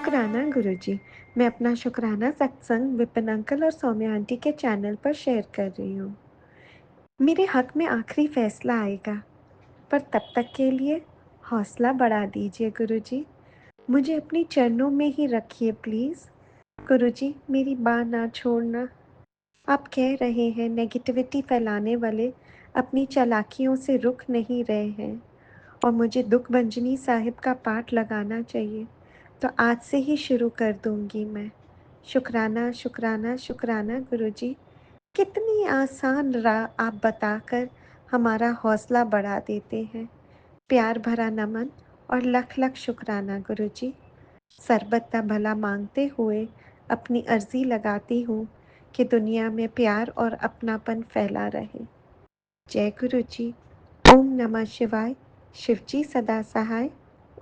शुक्राना गुरुजी। मैं अपना शुक्राना सत्संग विपिन अंकल और सौम्या आंटी के चैनल पर शेयर कर रही हूँ। मेरे हक में आखिरी फैसला आएगा, पर तब तक के लिए हौसला बढ़ा दीजिए गुरुजी। मुझे अपनी चरणों में ही रखिए प्लीज़। गुरुजी, मेरी बात ना छोड़ना। आप कह रहे हैं नेगेटिविटी फैलाने वाले अपनी चालाकियों से रुक नहीं रहे हैं और मुझे दुख भंजनी साहिब का पाठ लगाना चाहिए, तो आज से ही शुरू कर दूंगी मैं। शुक्राना शुक्राना शुक्राना गुरुजी। कितनी आसान राह आप बताकर हमारा हौसला बढ़ा देते हैं। प्यार भरा नमन और लख लख शुक्राना गुरुजी। सरबत का भला मांगते हुए अपनी अर्जी लगाती हूँ कि दुनिया में प्यार और अपनापन फैला रहे। जय गुरुजी। ओम नमः शिवाय। शिवजी सदा सहाय।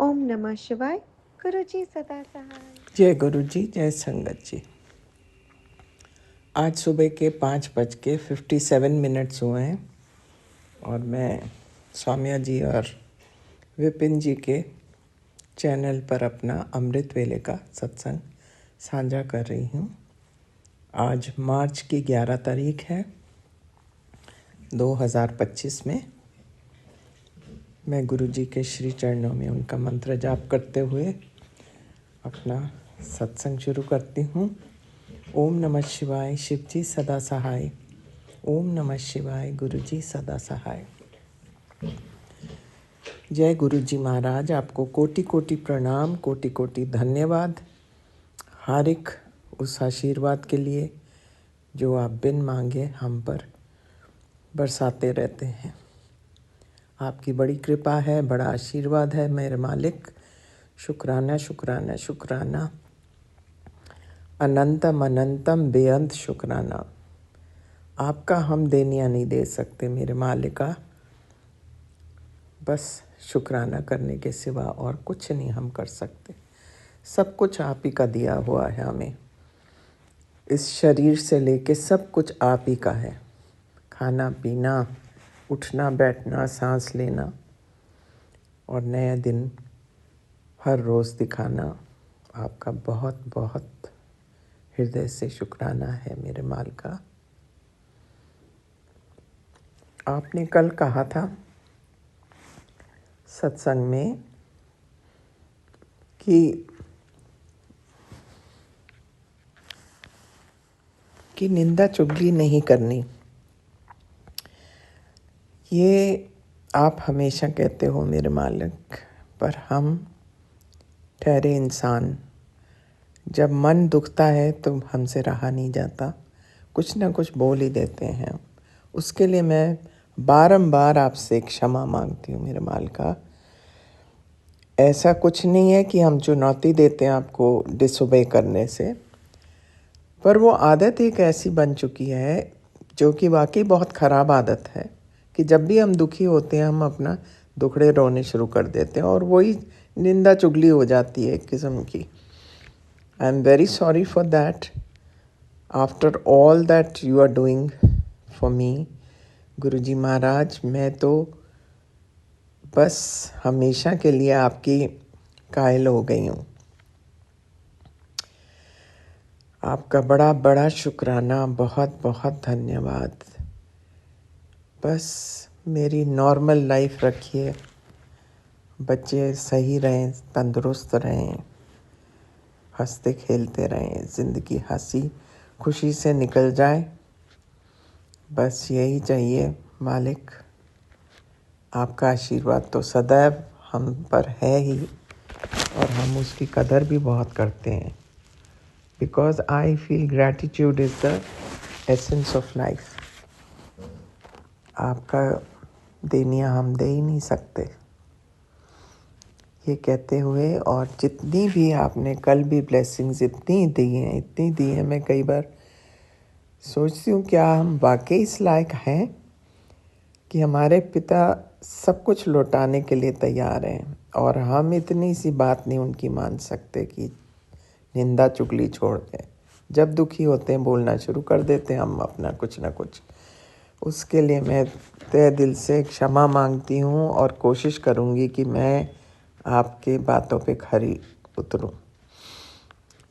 ओम नमः शिवाय। गुरुजी सदा सहाय। जय गुरु जी, जय संगत जी। आज सुबह के 5:57 हुए हैं और मैं सौम्या जी और विपिन जी के चैनल पर अपना अमृत वेले का सत्संग साझा कर रही हूँ। आज मार्च की 11 तारीख है 2025 में। मैं गुरु जी के श्री चरणों में उनका मंत्र जाप करते हुए अपना सत्संग शुरू करती हूँ। ओम नमः शिवाय। शिवजी सदा सहाय। ओम नमः शिवाय। गुरुजी सदा सहाय। जय गुरुजी महाराज, आपको कोटि कोटि प्रणाम, कोटि कोटि धन्यवाद। हार्दिक उस आशीर्वाद के लिए जो आप बिन मांगे हम पर बरसाते रहते हैं। आपकी बड़ी कृपा है, बड़ा आशीर्वाद है मेरे मालिक। शुक्राना शुक्राना शुक्राना, अनंतम अनंतम बेअंत शुक्राना। आपका हम देनिया नहीं दे सकते मेरे मालिका। बस शुक्राना करने के सिवा और कुछ नहीं हम कर सकते। सब कुछ आप ही का दिया हुआ है हमें। इस शरीर से लेके सब कुछ आप ही का है। खाना पीना, उठना बैठना, सांस लेना और नया दिन हर रोज़ दिखाना, आपका बहुत बहुत हृदय से शुक्राना है मेरे मालिका। आपने कल कहा था सत्संग में कि निंदा चुगली नहीं करनी। ये आप हमेशा कहते हो मेरे मालिक, पर हम ठहरे इंसान, जब मन दुखता है तो हमसे रहा नहीं जाता, कुछ ना कुछ बोल ही देते हैं। उसके लिए मैं बारंबार आपसे क्षमा मांगती हूँ मेरे मालिका। ऐसा कुछ नहीं है कि हम चुनौती देते हैं आपको डिसोबे करने से, पर वो आदत एक ऐसी बन चुकी है जो कि वाकई बहुत ख़राब आदत है कि जब भी हम दुखी होते हैं हम अपना दुखड़े रोने शुरू कर देते हैं और वही निंदा चुगली हो जाती है एक किस्म की। I am very sorry for that. After all that you are doing for me Guruji Maharaj, मैं तो बस हमेशा के लिए आपकी कायल हो गई हूँ। आपका बड़ा बड़ा शुक्राना, बहुत बहुत धन्यवाद। बस मेरी नॉर्मल लाइफ रखिए, बच्चे सही रहें, तंदुरुस्त रहें, हंसते खेलते रहें, ज़िंदगी हंसी खुशी से निकल जाए। बस यही चाहिए मालिक। आपका आशीर्वाद तो सदैव हम पर है ही और हम उसकी कदर भी बहुत करते हैं। Because I feel gratitude is the essence of life. आपका देनिया हम दे ही नहीं सकते। ये कहते हुए, और जितनी भी आपने कल भी ब्लेसिंग्स इतनी दी हैं, मैं कई बार सोचती हूँ क्या हम वाकई इस लायक हैं कि हमारे पिता सब कुछ लौटाने के लिए तैयार हैं और हम इतनी सी बात नहीं उनकी मान सकते कि निंदा चुगली छोड़ दें। जब दुखी होते हैं बोलना शुरू कर देते हैं हम अपना कुछ ना कुछ। उसके लिए मैं तहे दिल से क्षमा मांगती हूँ और कोशिश करूँगी कि मैं आपके बातों पे खरी उतरूँ।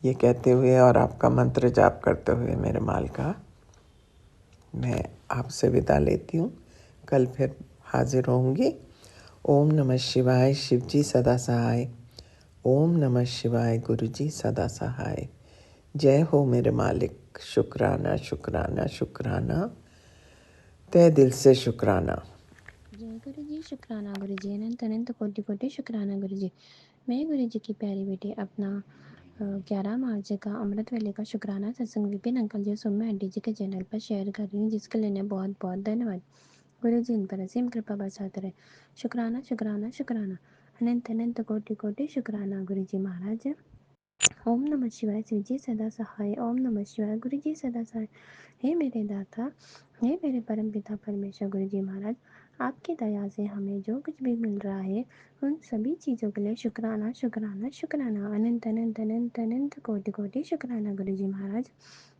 ये कहते हुए और आपका मंत्र जाप करते हुए मेरे मालिका, मैं आपसे विदा लेती हूँ। कल फिर हाजिर होंगी। ओम नमः शिवाय। शिवजी सदा सहाय। ओम नमः शिवाय। गुरुजी सदा सहाय। जय हो मेरे मालिक। शुक्राना शुक्राना शुक्राना, तहे दिल से शुक्राना। जय गुरु जी। शुक्राना गुरु जी। अनंत अनंत कोटि कोटि शुक्राना गुरु जी। मैं गुरु जी की प्यारी बेटी अपना 11 मार्च का अमृत वेले का शुक्राना सत्संग विपिन अंकल जी सुम्मा आंटी जी के चैनल पर शेयर कर रही हूँ, जिसके लिए बहुत बहुत धन्यवाद। गुरु जी इन पर असीम कृपा बरसाते रहे। शुक्राना शुक्राना शुक्राना, अनंत अनंत कोटि कोटि शुक्राना गुरु जी महाराज। ओम नमः शिवाय। शिव जी सदा सहाय। ओम नमः शिवाय। गुरु जी सदा सहाय। हे मेरे दाता, हे मेरे परम पिता परमेश्वर गुरु जी महाराज, आपकी दया से हमें जो कुछ भी मिल रहा है उन सभी चीज़ों के लिए शुक्राना शुक्राना शुक्राना, अनंत अनंत अनंत अनंत कोटि कोटि शुक्राना गुरु जी महाराज।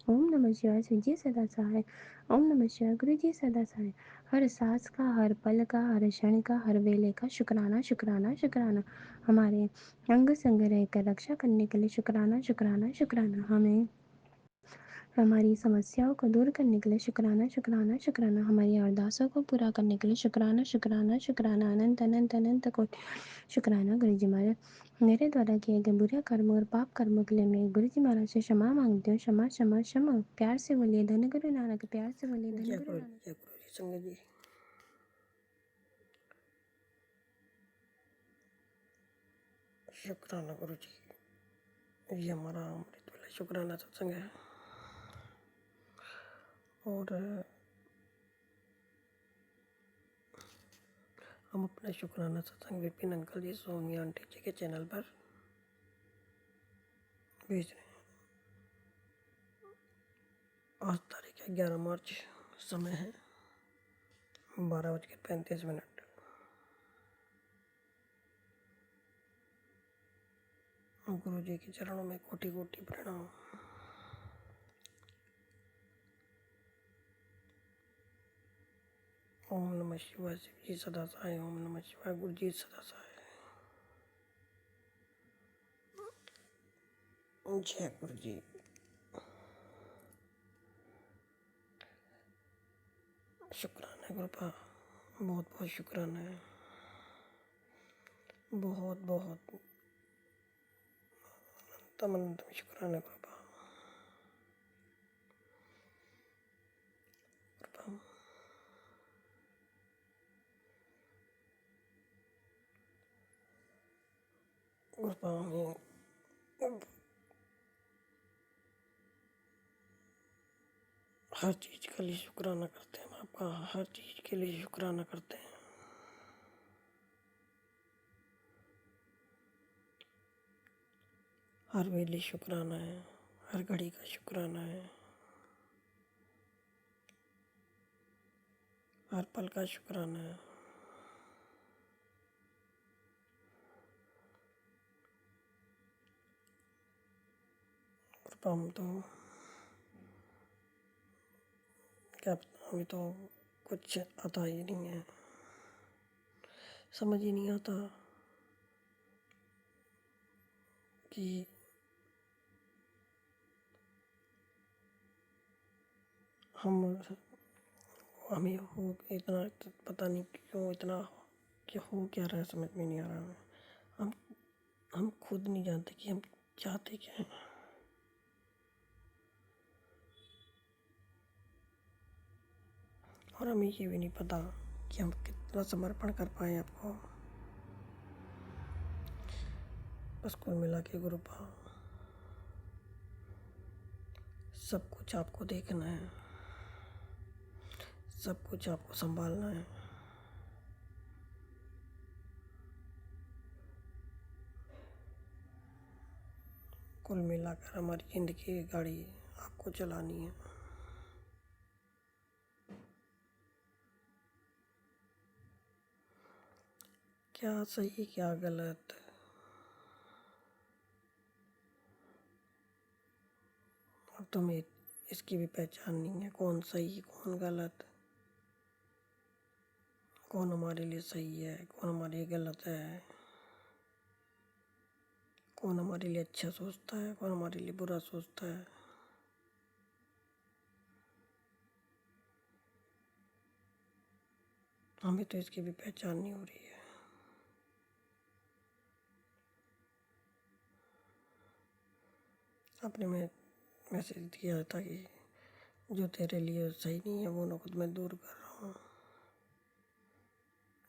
ओम नमः शिवाय। शिव जी सदा सहाय। ओम नमः शिवाय। गुरु जी सदा सहाय। हर सांस का, हर पल का, हर क्षण का, हर वेले का शुक्राना शुक्राना शुक्राना। हमारे अंग संग रहकर रक्षा करने के लिए शुक्राना शुक्राना शुक्राना। हमें हमारी समस्याओं को दूर करने के लिए शुक्राना शुक्राना शुक्राना। हमारी अरदासों को पूरा करने के लिए शुक्राना शुक्राना शुक्राना, अनंत अनंत अनंत को शुक्राना गुरु जी महाराज। मेरे द्वारा किए गए बुरे कर्मों और पाप कर्मों के लिए मैं गुरु जी महाराज से क्षमा मांगती हूँ। क्षमा क्षमा क्षमा। प्यार से बोलिए धन गुरु नानक। प्यार से बोलिए धन जय गुरु गुरु नानक। जय गुरु जी। संगत जी, शुक्राना गुरु जी। ये हमारा अमृत वाला शुक्राना सत्संग है और हम अपना शुक्राना सत्संग विपिन अंकल जी सोनी आंटी जी के चैनल पर भेज रहे हैं। आज तारीख है 11 मार्च। समय है 12:35। गुरु जी के चरणों में कोटि कोटि प्रणाम। ओम नमः शिवाय। शिव जी सदा सहाय। ओम नमः शिवाय। गुरु जी सदा सहाय। जय गुरु जी। शुक्राना है कृपा, बहुत बहुत शुक्राना है, बहुत बहुत तमन शुक्राना कृपा। कृपा कृपा हमें हर चीज़ के लिए शुक्राना करते हैं। हम आपका हर चीज़ के लिए शुक्राना करते हैं। हर वेले शुक्राना है, हर घड़ी का शुक्राना है, हर पल का शुक्राना है। कृपा हम तो क्या पता, हमें तो कुछ आता ही नहीं है, समझ ही नहीं आता कि हम हमें हो इतना, पता नहीं क्यों इतना क्या हो क्या रहा है, समझ में नहीं आ रहा है। हम हम खुद नहीं जानते कि हम चाहते क्या हैं। और हमें ये भी नहीं पता कि हम कितना समर्पण कर पाए आपको। बस कुल मिला के गुरुपा सब कुछ आपको देखना है, सब कुछ आपको संभालना है। कुल मिलाकर हमारी ज़िंदगी की गाड़ी आपको चलानी है। क्या सही क्या गलत, अब तो हमें इसकी भी पहचान नहीं है। कौन सही कौन गलत, कौन हमारे लिए सही है कौन हमारे लिए गलत है, कौन हमारे लिए अच्छा सोचता है, कौन हमारे लिए बुरा सोचता है। हमें तो इसकी भी पहचान नहीं हो रही है। आपने मैं मैसेज दिया था कि जो तेरे लिए सही नहीं है वो ना खुद मैं दूर कर रहा हूँ,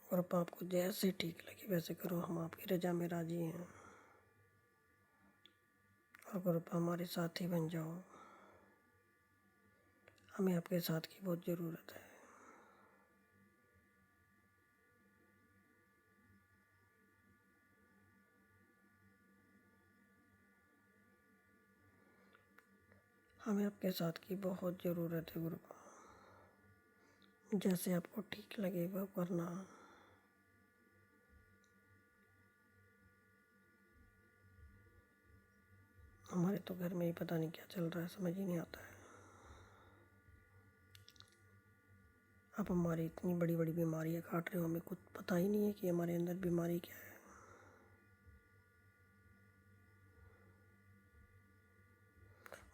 और अब आपको जैसे ठीक लगे वैसे करो, हम आपकी रजा में राजी हैं। और ग्रुप हमारे साथी बन जाओ, हमें आपके साथ की बहुत ज़रूरत है। हमें आपके साथ की बहुत ज़रूरत है ग्रुप। जैसे आपको ठीक लगे वो करना। हमारे तो घर में ही पता नहीं क्या चल रहा है, समझ ही नहीं आता है। आप हमारी इतनी बड़ी बड़ी बीमारियां काट रहे हो, हमें कुछ पता ही नहीं है कि हमारे अंदर बीमारी क्या है।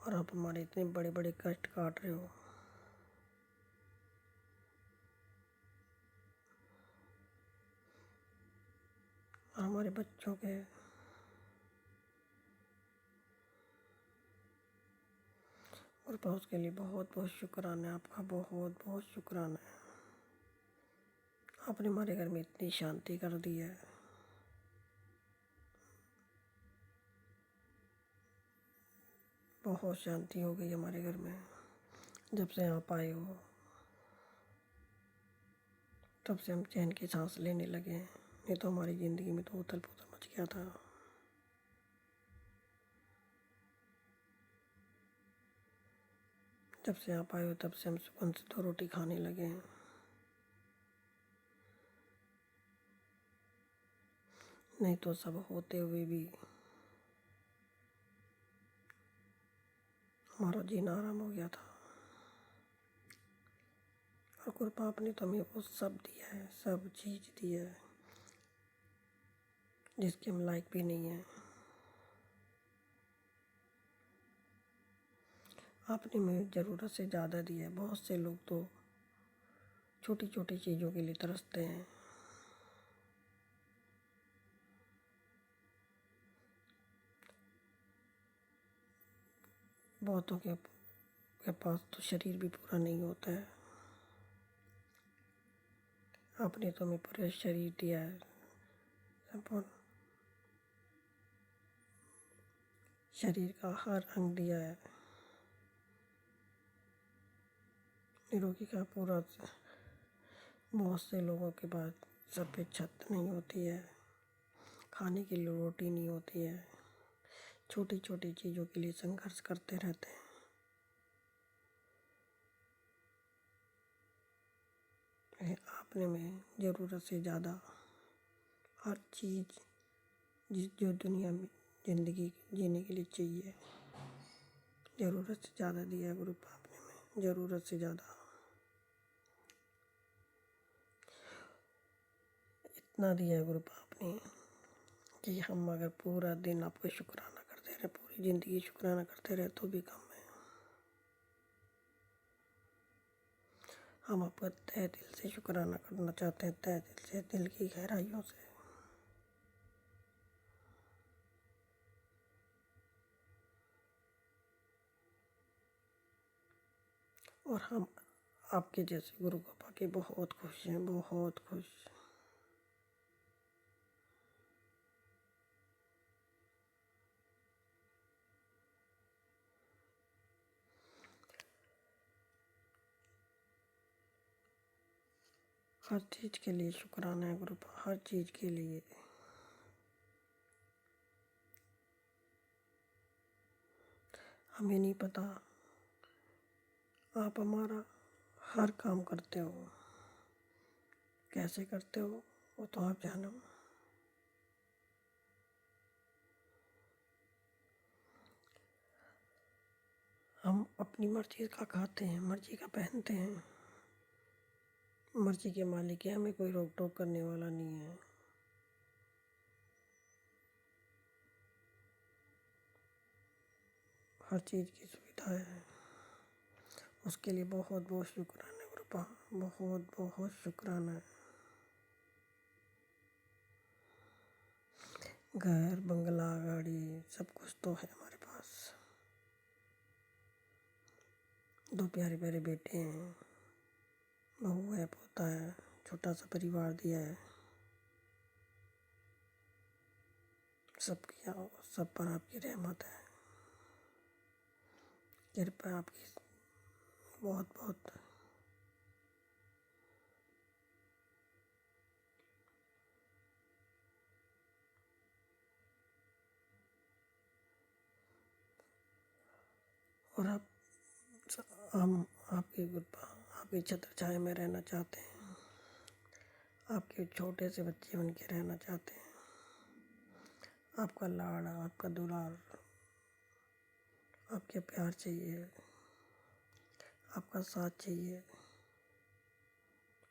और आप हमारे इतने बड़े बड़े कष्ट काट रहे हो। और हमारे बच्चों के और पास के लिए बहुत बहुत शुक्राना है आपका, बहुत बहुत शुक्राना है। आपने हमारे घर में इतनी शांति कर दी है। बहुत शांति हो गई हमारे घर में जब से आप आए हो। तब से हम चैन की सांस लेने लगे हैं, नहीं तो हमारी ज़िंदगी में तो उथल पुथल मच गया था। जब से आप आए हो तब से हम सुकून से 2 रोटी खाने लगे हैं। नहीं तो सब होते हुए भी हमारा जीना आराम हो गया था। और कृपा आपने तो हमें वो सब दिया है, सब चीज़ दी है जिसके हम लायक भी नहीं हैं। आपने हमें ज़रूरत से ज़्यादा दिया है। बहुत से लोग तो छोटी छोटी चीज़ों के लिए तरसते हैं। बहुतों के पास तो शरीर भी पूरा नहीं होता है। आपने तो हमें पूरा शरीर दिया है, संपूर्ण शरीर का हर अंग दिया है। निरोगी का पूरा। बहुत से लोगों के पास सर पे छत नहीं होती है, खाने के लिए रोटी नहीं होती है, छोटी छोटी चीज़ों के लिए संघर्ष करते रहते हैं। आपने में ज़रूरत से ज़्यादा हर चीज़ जो दुनिया में ज़िंदगी जीने के लिए चाहिए, ज़रूरत से ज़्यादा दिया है गुरु आपने में, ज़रूरत से ज़्यादा। इतना दिया है गुरु आपने कि हम अगर पूरा दिन आपको शुक्राना करते रहे, पूरी ज़िंदगी शुक्राना करते रहे तो भी कम है। हम आपका तहे दिल से शुक्राना करना चाहते हैं, तहे दिल से, दिल की गहराइयों से। और हम आपके जैसे गुरु को पाके बहुत खुश हैं, बहुत खुश। हर चीज़ के लिए शुक्राना है गुरु, हर चीज़ के लिए। हमें नहीं पता आप हमारा हर काम करते हो, कैसे करते हो वो तो आप जानो। हम अपनी मर्जी का खाते हैं, मर्जी का पहनते हैं, मर्जी के मालिक हैं, हमें कोई रोक टोक करने वाला नहीं है। हर चीज़ की सुविधा है। उसके लिए बहुत बहुत शुक्राना गुरुपा, बहुत बहुत शुक्राना। घर बंगला गाड़ी सब कुछ तो है हमारे पास। 2 प्यारे प्यारे बेटे हैं, बहू है, पोता है, छोटा सा परिवार दिया है। सब पर आपकी रहमत है, कृपा आपकी बहुत बहुत। और हम आपकी कृपा, आपकी छत्र छाया में रहना चाहते हैं। आपके छोटे से बच्चे बन के रहना चाहते हैं। आपका लाड़, आपका दुलार, आपके प्यार चाहिए, आपका साथ चाहिए।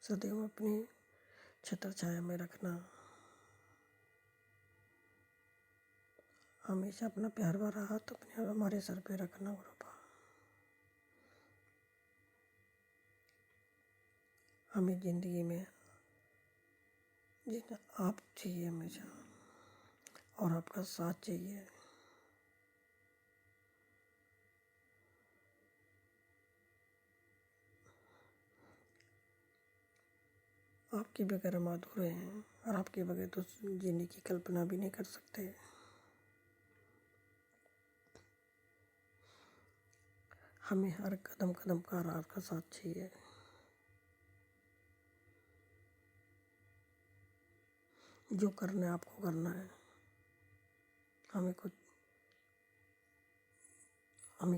सदैव अपनी छत्र छाया में रखना। हमेशा अपना प्यार भरा हाथ अपने हमारे सर पे रखना गुरुपा। हमें ज़िंदगी में जितना आप चाहिए हमेशा, और आपका साथ चाहिए। आपके बगैर हम अधूरे हैं, और आपके बगैर तो जीने की कल्पना भी नहीं कर सकते। हमें हर कदम कदम का आपका साथ चाहिए। जो करना है आपको करना है। हमें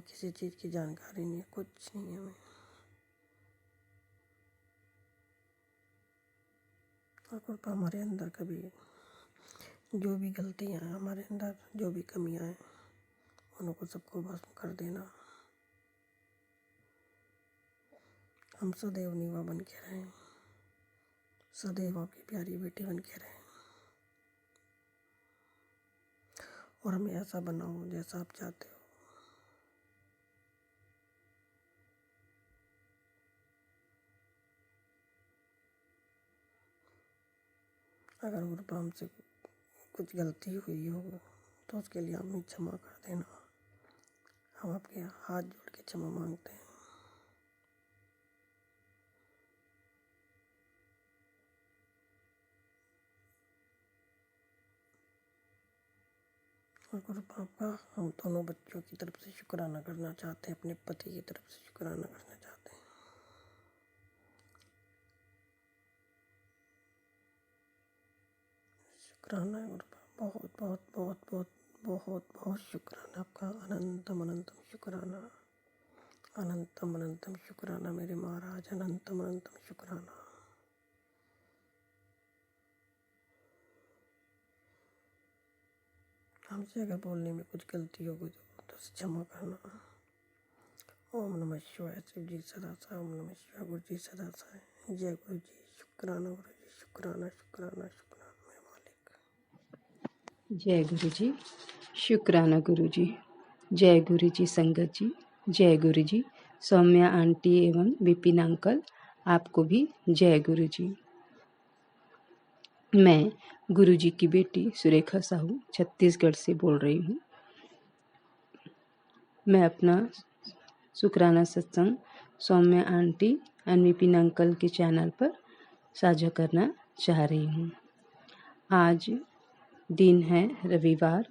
किसी चीज़ की जानकारी नहीं है, कुछ नहीं है हमें। और कृपा हमारे अंदर कभी जो भी गलतियाँ हैं, हमारे अंदर जो भी कमियाँ हैं, उनको सबको भस्म कर देना। हम सदैव नीवा बन के रहें, सदैव आपकी प्यारी बेटी बन के रहें, और हमें ऐसा बनाओ जैसा आप चाहते हो। अगर गुरुपा हमसे कुछ गलती हुई हो तो उसके लिए हमें क्षमा कर देना। हम आपके हाथ जोड़ के क्षमा मांगते हैं। और गुरुपा आपका हम दोनों बच्चों की तरफ से शुक्राना करना चाहते हैं, अपने पति की तरफ से शुक्राना करना चाहते हैं। शुक्राना है गुरुपा, बहुत बहुत बहुत बहुत बहुत बहुत शुक्राना आपका। अनंतम अनंतम शुक्राना, अनंतम अनंतम शुक्राना मेरे महाराज, अनंतम अनंतम शुक्राना। हमसे अगर बोलने में कुछ गलती हो गई तो क्षमा करना। ओम नमः शिवाय, शिव जी सदा साई। ओम नमः शिवाय, गुरु जी सदा साई। जय गुरु जी, शुक्राना गुरु जी, शुक्राना शुक्राना शुक्राना मेरे मालिक। जय गुरु जी, शुक्राना गुरु जी। जय गुरु जी संगत जी, जय गुरु जी। सौम्या आंटी एवं विपिन अंकल, आपको भी जय गुरु जी। मैं गुरु जी की बेटी सुरेखा साहू छत्तीसगढ़ से बोल रही हूँ। मैं अपना शुक्राना सत्संग सौम्या आंटी और विपिन अंकल के चैनल पर साझा करना चाह रही हूँ। आज दिन है रविवार,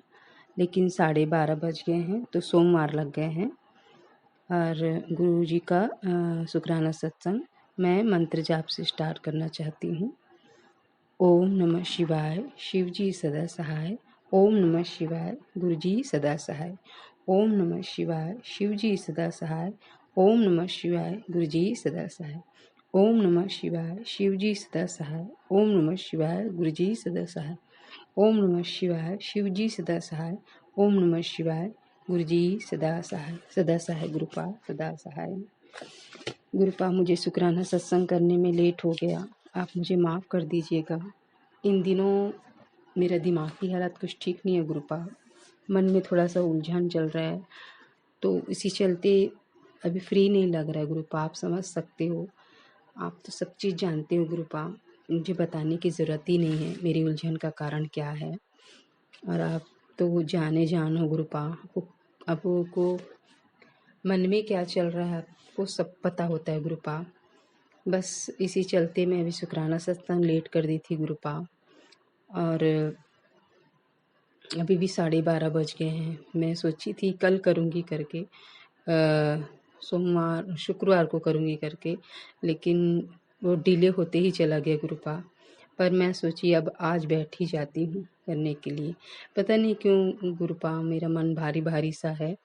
लेकिन 12:30 बज गए हैं तो सोमवार लग गए हैं। और गुरु जी का शुक्राना सत्संग मैं मंत्र जाप से स्टार्ट करना चाहती हूँ। ओम नमः शिवाय, शिव जी सदा सहाय। ओम नमः शिवाय, गुरु जी सदा सहाय। ओम नमः शिवाय, शिव जी सदा सहाय। ओम नमः शिवाय, गुरु जी सदा सहाय। ओम नमः शिवाय, शिव जी सदा सहाय। ओम नमः शिवाय, गुरु जी सदा सहाय। ओम नमः शिवाय, शिव जी सदा सहाय। ओम नमः शिवाय, गुरु जी सदा सहाय। सदा सहाय गुरुपा, सदा सहाय। गुरुपा, मुझे शुक्राना सत्संग करने में लेट हो गया, आप मुझे माफ़ कर दीजिएगा। इन दिनों मेरा दिमागी हालत कुछ ठीक नहीं है गुरुपा, मन में थोड़ा सा उलझन चल रहा है। तो इसी चलते अभी फ्री नहीं लग रहा है गुरुपा। आप समझ सकते हो, आप तो सब चीज़ जानते हो गुरुपा, मुझे बताने की ज़रूरत ही नहीं है मेरी उलझन का कारण क्या है। और आप तो जान हो गुरुपा, आपको मन में क्या चल रहा है आपको सब पता होता है गुरुपा। बस इसी चलते मैं अभी शुक्राना सत्संग लेट कर दी थी गुरुपा, और अभी भी 12:30 बज गए हैं। मैं सोची थी कल करूँगी करके, सोमवार शुक्रवार को करूँगी करके, लेकिन वो डिले होते ही चला गया गुरुपा। पर मैं सोची अब आज बैठ ही जाती हूँ करने के लिए। पता नहीं क्यों गुरुपा मेरा मन भारी भारी सा है,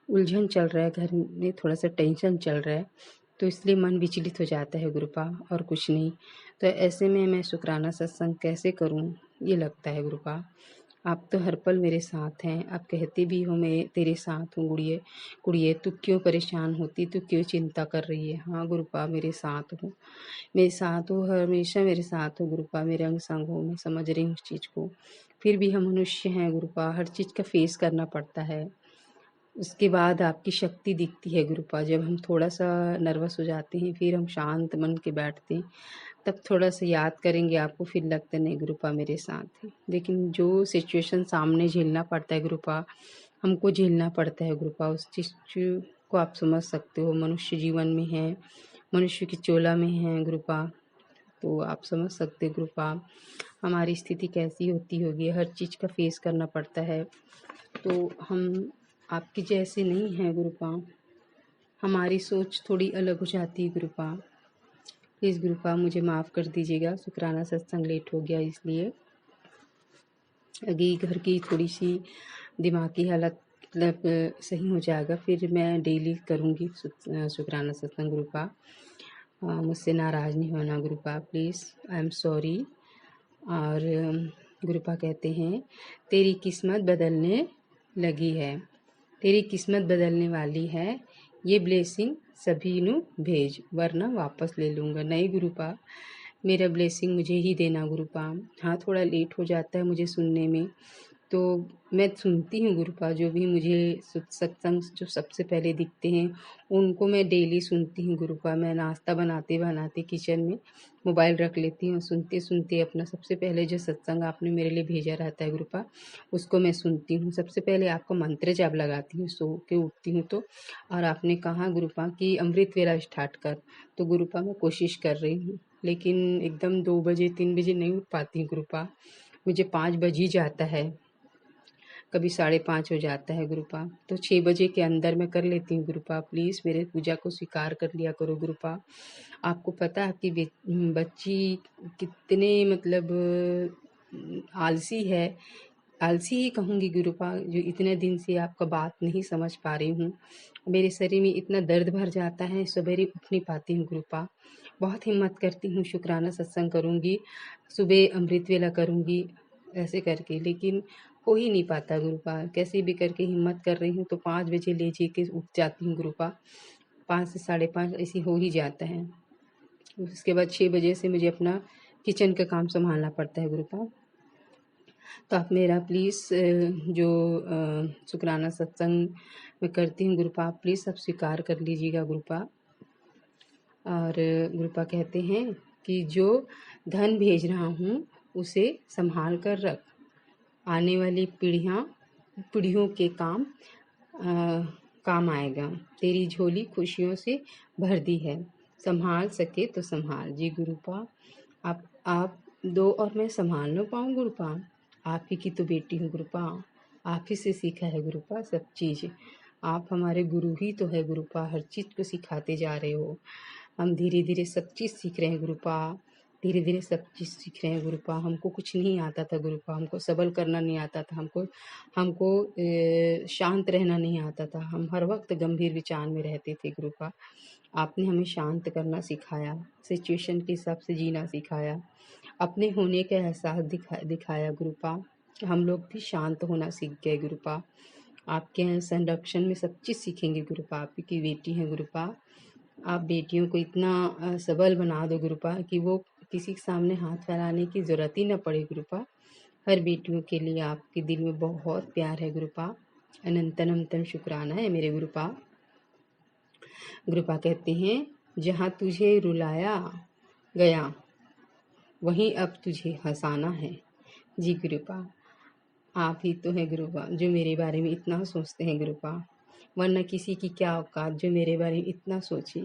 उलझन चल रहा है घर में, थोड़ा सा टेंशन चल रहा है, तो इसलिए मन विचलित हो जाता है गुरुपा, और कुछ नहीं। तो ऐसे में मैं शुक्राना सत्संग कैसे करूँ ये लगता है गुरुपा। आप तो हर पल मेरे साथ हैं, आप कहते भी हो मैं तेरे साथ हूँ गुड़िए कुड़िए, तू क्यों परेशान होती, तू क्यों चिंता कर रही है। हाँ गुरुपा मेरे साथ हो, मेरे साथ हो, हमेशा मेरे साथ हो गुरुपा, मेरे अंग संग हो। मैं समझ रही हूँ उस चीज़ को, फिर भी हम मनुष्य हैं गुरुपा, हर चीज़ का फेस करना पड़ता है। उसके बाद आपकी शक्ति दिखती है गुरुपा। जब हम थोड़ा सा नर्वस हो जाते हैं, फिर हम शांत मन के बैठते हैं, तब थोड़ा सा याद करेंगे आपको, फिर लगता नहीं गुरुपा मेरे साथ है। लेकिन जो सिचुएशन सामने झेलना पड़ता है गुरुपा, हमको झेलना पड़ता है गुरुपा, उस चीज़ को आप समझ सकते हो। मनुष्य जीवन में है, मनुष्य की चोला में है गुरुपा, तो आप समझ सकते हो गुरुपा हमारी स्थिति कैसी होती होगी। हर चीज़ का फेस करना पड़ता है, तो हम आपकी जैसे नहीं हैं गुरुपा, हमारी सोच थोड़ी अलग हो जाती है गुरुपा। प्लीज़ गुरुपा मुझे माफ़ कर दीजिएगा, शुक्राना सत्संग लेट हो गया इसलिए। अभी घर की थोड़ी सी दिमागी हालत मतलब सही हो जाएगा, फिर मैं डेली करूँगी शुक्राना सत्संग गुरुपा। मुझसे नाराज़ नहीं होना गुरुपा, प्लीज़, आई एम सॉरी। और गुरुपा कहते हैं तेरी किस्मत बदलने लगी है, तेरी किस्मत बदलने वाली है, ये ब्लेसिंग सभी नु भेज वरना वापस ले लूँगा। नहीं गुरुपा, मेरा ब्लेसिंग मुझे ही देना गुरुपा। हाँ थोड़ा लेट हो जाता है मुझे सुनने में, तो मैं सुनती हूँ गुरुपा, जो भी मुझे सत्संग जो सबसे पहले दिखते हैं उनको मैं डेली सुनती हूँ गुरुपा। मैं नाश्ता बनाते बनाते किचन में मोबाइल रख लेती हूँ, सुनते सुनते अपना सबसे पहले जो सत्संग आपने मेरे लिए भेजा रहता है गुरुपा, उसको मैं सुनती हूँ। सबसे पहले आपका मंत्र जाप लगाती हूँ सो के उठती हूँ तो। और आपने कहा गुरुपा कि अमृत वेला स्टार्ट कर, तो गुरुपा मैं कोशिश कर रही हूँ, लेकिन एकदम 2 बजे 3 बजे नहीं उठ पाती हूँ गुरुपा, मुझे 5 बज ही जाता है, कभी 5:30 हो जाता है गुरुपा। तो 6 बजे के अंदर मैं कर लेती हूँ गुरुपा, प्लीज़ मेरे पूजा को स्वीकार कर लिया करो गुरुपा। आपको पता है आपकी बच्ची कितने मतलब आलसी है, आलसी ही कहूँगी गुरुपा, जो इतने दिन से आपका बात नहीं समझ पा रही हूँ। मेरे शरीर में इतना दर्द भर जाता है, सवेरे उठ नहीं पाती हूँ गुरुपा। बहुत हिम्मत करती हूँ, शुक्राना सत्संग करूँगी, सुबह अमृत वेला करूँगी ऐसे करके, लेकिन हो ही नहीं पाता गुरुपा। कैसे भी करके हिम्मत कर रही हूँ तो 5 बजे ले जे के उठ जाती हूँ गुरुपा, 5 से 5:30 ऐसे हो ही जाता है। उसके बाद 6 बजे से मुझे अपना किचन का काम संभालना पड़ता है गुरुपा। तो आप मेरा प्लीज़ जो शुक्राना सत्संग मैं करती हूँ गुरुपा, आप प्लीज़ आप स्वीकार कर लीजिएगा गुरुपा। और गुरुपा कहते हैं कि जो धन भेज रहा हूँ उसे संभाल कर रख, आने वाली पीढ़ियों के काम आएगा, तेरी झोली खुशियों से भर दी है, संभाल सके तो संभाल। जी गुरुपा, आप दो और मैं संभाल ना पाऊँ गुरुपा, आप ही की तो बेटी हूँ गुरुपा, आप ही से सीखा है गुरुपा सब चीज़। आप हमारे गुरु ही तो है गुरुपा, हर चीज़ को सिखाते जा रहे हो। हम धीरे धीरे सब चीज़ सीख रहे हैं गुरुपा, धीरे धीरे सब चीज़ सीख रहे हैं गुरुपा। हमको कुछ नहीं आता था गुरुपा, हमको सबल करना नहीं आता था, हमको शांत रहना नहीं आता था, हम हर वक्त गंभीर विचार में रहते थे गुरुपा। आपने हमें शांत करना सिखाया, सिचुएशन के हिसाब से जीना सिखाया, अपने होने का एहसास दिखाया गुरुपा। हम लोग भी शांत होना सीख गए गुरुपा। आपके संरक्षण में सब चीज़ सीखेंगे गुरुपा, आप की बेटी हैं गुरुपा। आप बेटियों को इतना सबल बना दो गुरुपा कि वो किसी के सामने हाथ फैलाने की ज़रूरत ही न पड़े गुरुपा। हर बेटियों के लिए आपके दिल में बहुत प्यार है गुरुपा, अनंत अनंतम शुक्राना है मेरे गुरुपा। गुरुपा कहते हैं, जहाँ तुझे रुलाया गया वहीं अब तुझे हंसाना है। जी गुरुपा, आप ही तो हैं गुरुपा जो मेरे बारे में इतना सोचते हैं गुरुपा, वरना किसी की क्या औकात जो मेरे बारे में इतना सोचे।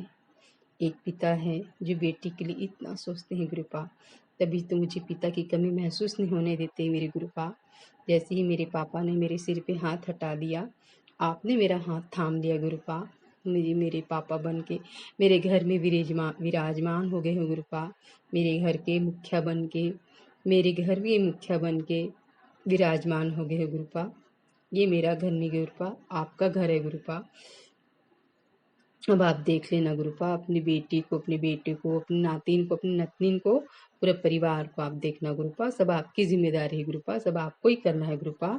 एक पिता है जो बेटी के लिए इतना सोचते हैं गुरुपा, तभी तो मुझे पिता की कमी महसूस नहीं होने देते मेरे गुरुपा। जैसे ही मेरे पापा ने मेरे सिर पे हाथ हटा दिया, आपने मेरा हाथ थाम लिया गुरुपा। मेरे पापा बन के मेरे घर में विराजमान हो गए हो गुरुपा। मेरे घर के मुखिया बन के, मेरे घर में मुखिया बन के विराजमान हो गए हो गुरुपा। ये मेरा घर नहीं गुरुपा, आपका घर है गुरुपा। अब आप देख लेना गुरुपा, अपनी बेटी को, अपने बेटे को, अपनी नातिन को, अपनी नतनीन को, पूरे परिवार को आप देखना गुरुपा। सब आपकी जिम्मेदारी है गुरुपा, सब आपको ही करना है गुरुपा,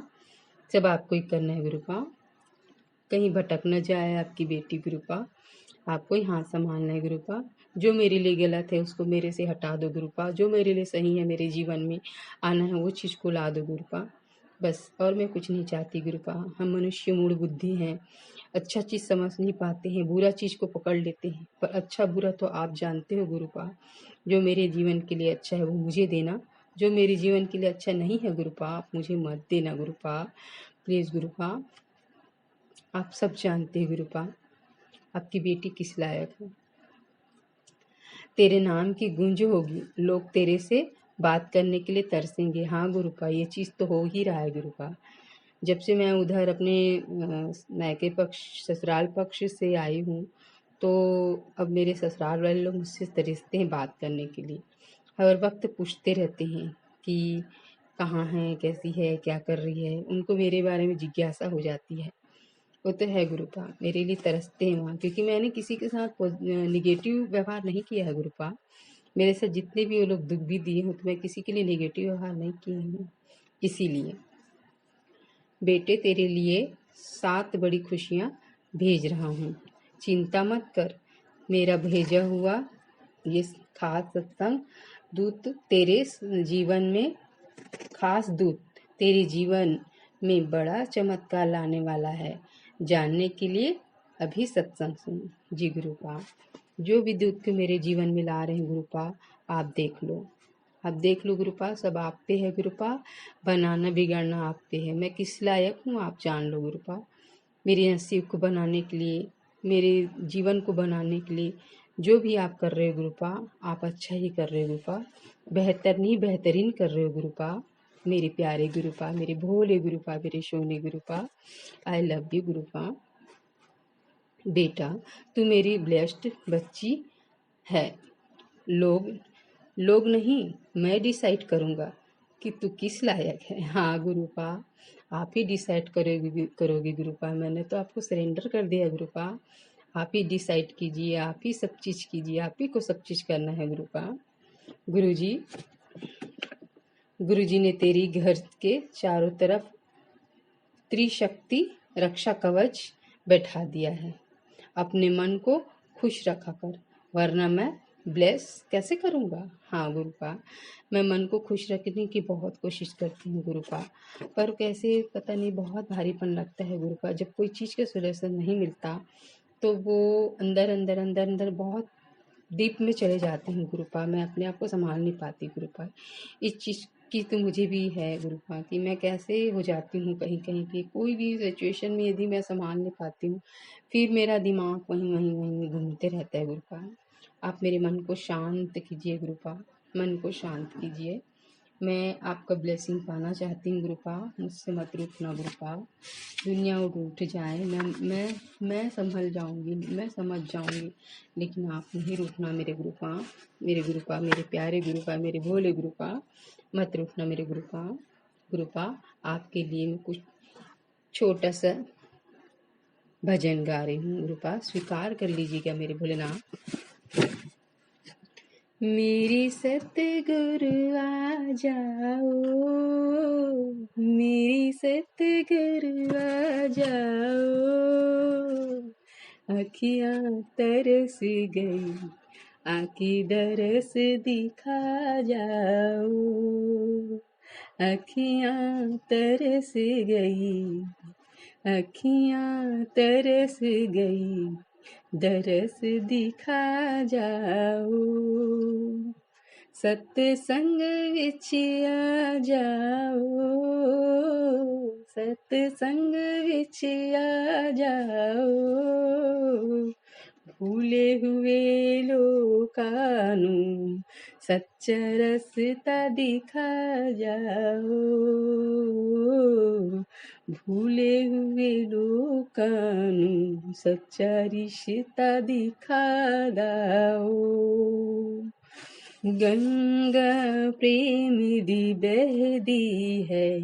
सब आपको ही करना है गुरुपा। कहीं भटक न जाए आपकी बेटी गुरुपा, आपको ही हाथ संभालना है गुरुपा। जो मेरे लिए गलत है उसको मेरे से हटा दो गुरुपा, जो मेरे लिए सही है मेरे जीवन में आना है वो चीज़ को ला दो गुरुपा। बस और मैं कुछ नहीं चाहती गुरुपा। हम मनुष्य मूढ़ बुद्धि हैं, अच्छा चीज़ समझ नहीं पाते हैं, बुरा चीज़ को पकड़ लेते हैं, पर अच्छा बुरा तो आप जानते हो गुरुपा। जो मेरे जीवन के लिए अच्छा है वो मुझे देना, जो मेरे जीवन के लिए अच्छा नहीं है गुरुपा आप मुझे मत देना गुरुपा, प्लीज़ गुरुपा। आप सब जानते हैं गुरुपा आपकी बेटी किस लायक है। तेरे नाम की गूंज होगी, लोग तेरे से बात करने के लिए तरसेंगे। हाँ गुरुपा, ये चीज़ तो हो ही रहा है गुरुपा। जब से मैं उधर अपने मायके पक्ष, ससुराल पक्ष से आई हूँ, तो अब मेरे ससुराल वाले लोग मुझसे तरसते हैं बात करने के लिए। हर वक्त पूछते रहते हैं कि कहाँ है, कैसी है, क्या कर रही है। उनको मेरे बारे में जिज्ञासा हो जाती है। वो तो है गुरुपा, मेरे लिए तरसते हैं वहाँ, क्योंकि मैंने किसी के साथ निगेटिव व्यवहार नहीं किया है गुरुपा। मेरे साथ जितने भी वो लोग दुख भी दिए हो तो मैं किसी के लिए निगेटिव व्यवहार नहीं किए हूँ। इसीलिए बेटे तेरे लिए 7 बड़ी खुशियाँ भेज रहा हूँ, चिंता मत कर। मेरा भेजा हुआ ये खास सत्संग दूत तेरे जीवन में, खास दूत तेरे जीवन में बड़ा चमत्कार लाने वाला है। जानने के लिए अभी सत्संग सुन। जी गुरुपा, जो भी दूत मेरे जीवन में ला रहे हैं गुरुपा, आप देख लो, आप देख लो गुरुपा, सब आप पे है गुरुपा। बनाना बिगाड़ना आप पे है। मैं किस लायक हूँ आप जान लो गुरुपा। मेरे नसीब को बनाने के लिए, मेरे जीवन को बनाने के लिए जो भी आप कर रहे हो गुरुपा, आप अच्छा ही कर रहे हो गुरुपा। बेहतर नहीं बेहतरीन कर रहे हो गुरुपा। मेरे प्यारे गुरुपा, मेरे भोले गुरुपा, मेरे सोने गुरुपा, आई लव यू गुरुपा। बेटा तू मेरी ब्लेस्ड बच्ची है। लोग लोग नहीं, मैं डिसाइड करूँगा कि तू किस लायक है। हाँ गुरुपा, आप ही डिसाइड करोगे गुरुपा। मैंने तो आपको सरेंडर कर दिया गुरुपा। आप ही डिसाइड कीजिए, आप ही सब चीज़ कीजिए, आप ही को सब चीज़ करना है गुरुपा। गुरुजी, गुरुजी ने तेरी घर के चारों तरफ त्रिशक्ति रक्षा कवच बैठा दिया है। अपने मन को खुश रखा कर, वरना मैं ब्लेस कैसे करूँगा। हाँ गुरुपा, मैं मन को खुश रखने की बहुत कोशिश करती हूँ गुरुपा, पर कैसे पता नहीं बहुत भारीपन लगता है गुरुपा। जब कोई चीज़ का सोल्यूशन नहीं मिलता तो वो अंदर अंदर अंदर अंदर बहुत डीप में चले जाते हैं गुरुपा। मैं अपने आप को संभाल नहीं पाती गुरुपा। इस चीज़ की तो मुझे भी है गुरुपा कि मैं कैसे हो जाती हूँ कहीं कहीं की, कोई भी सिचुएशन में यदि मैं संभाल नहीं पाती हूँ फिर मेरा दिमाग वहीं वहीं वहीं घूमते रहता है गुरुपा। आप मेरे मन को शांत कीजिए गुरुपा, मन को शांत कीजिए। मैं आपका ब्लेसिंग पाना चाहती हूँ गुरुपा, मुझसे मत रूठना गुरुपा। दुनिया उठ जाए, मैं संभल जाऊंगी, मैं समझ जाऊंगी, लेकिन आप नहीं रूठना मेरे गुरुपा। मेरे गुरुपा, मेरे प्यारे गुरुपा, मेरे भोले गुरुपा, मत रूठना मेरे गुरुपा। गुरुपा, आपके लिए मैं कुछ छोटा सा भजन गा रही हूँ गुरुपा, स्वीकार कर लीजिएगा मेरे भोलेनाथ। मेरी सतगुरु आ जाओ, मेरी सतगुरु आ जाओ। अखियाँ तरस गई, आकी दरस दिखा जाओ। अखियाँ तरस गई, अखियाँ तरस गई, दरस दिखा जाओ। सत्संग विच आ जाओ, सत्संग विच आ जाओ। भूले हुए लोकां नूं सच्चा रस्ता दिखा जाओ। भूले हुए लोकां नूं सच्चा रिश्ता दिखा दाओ। गंगा प्रेम दी बहदी है,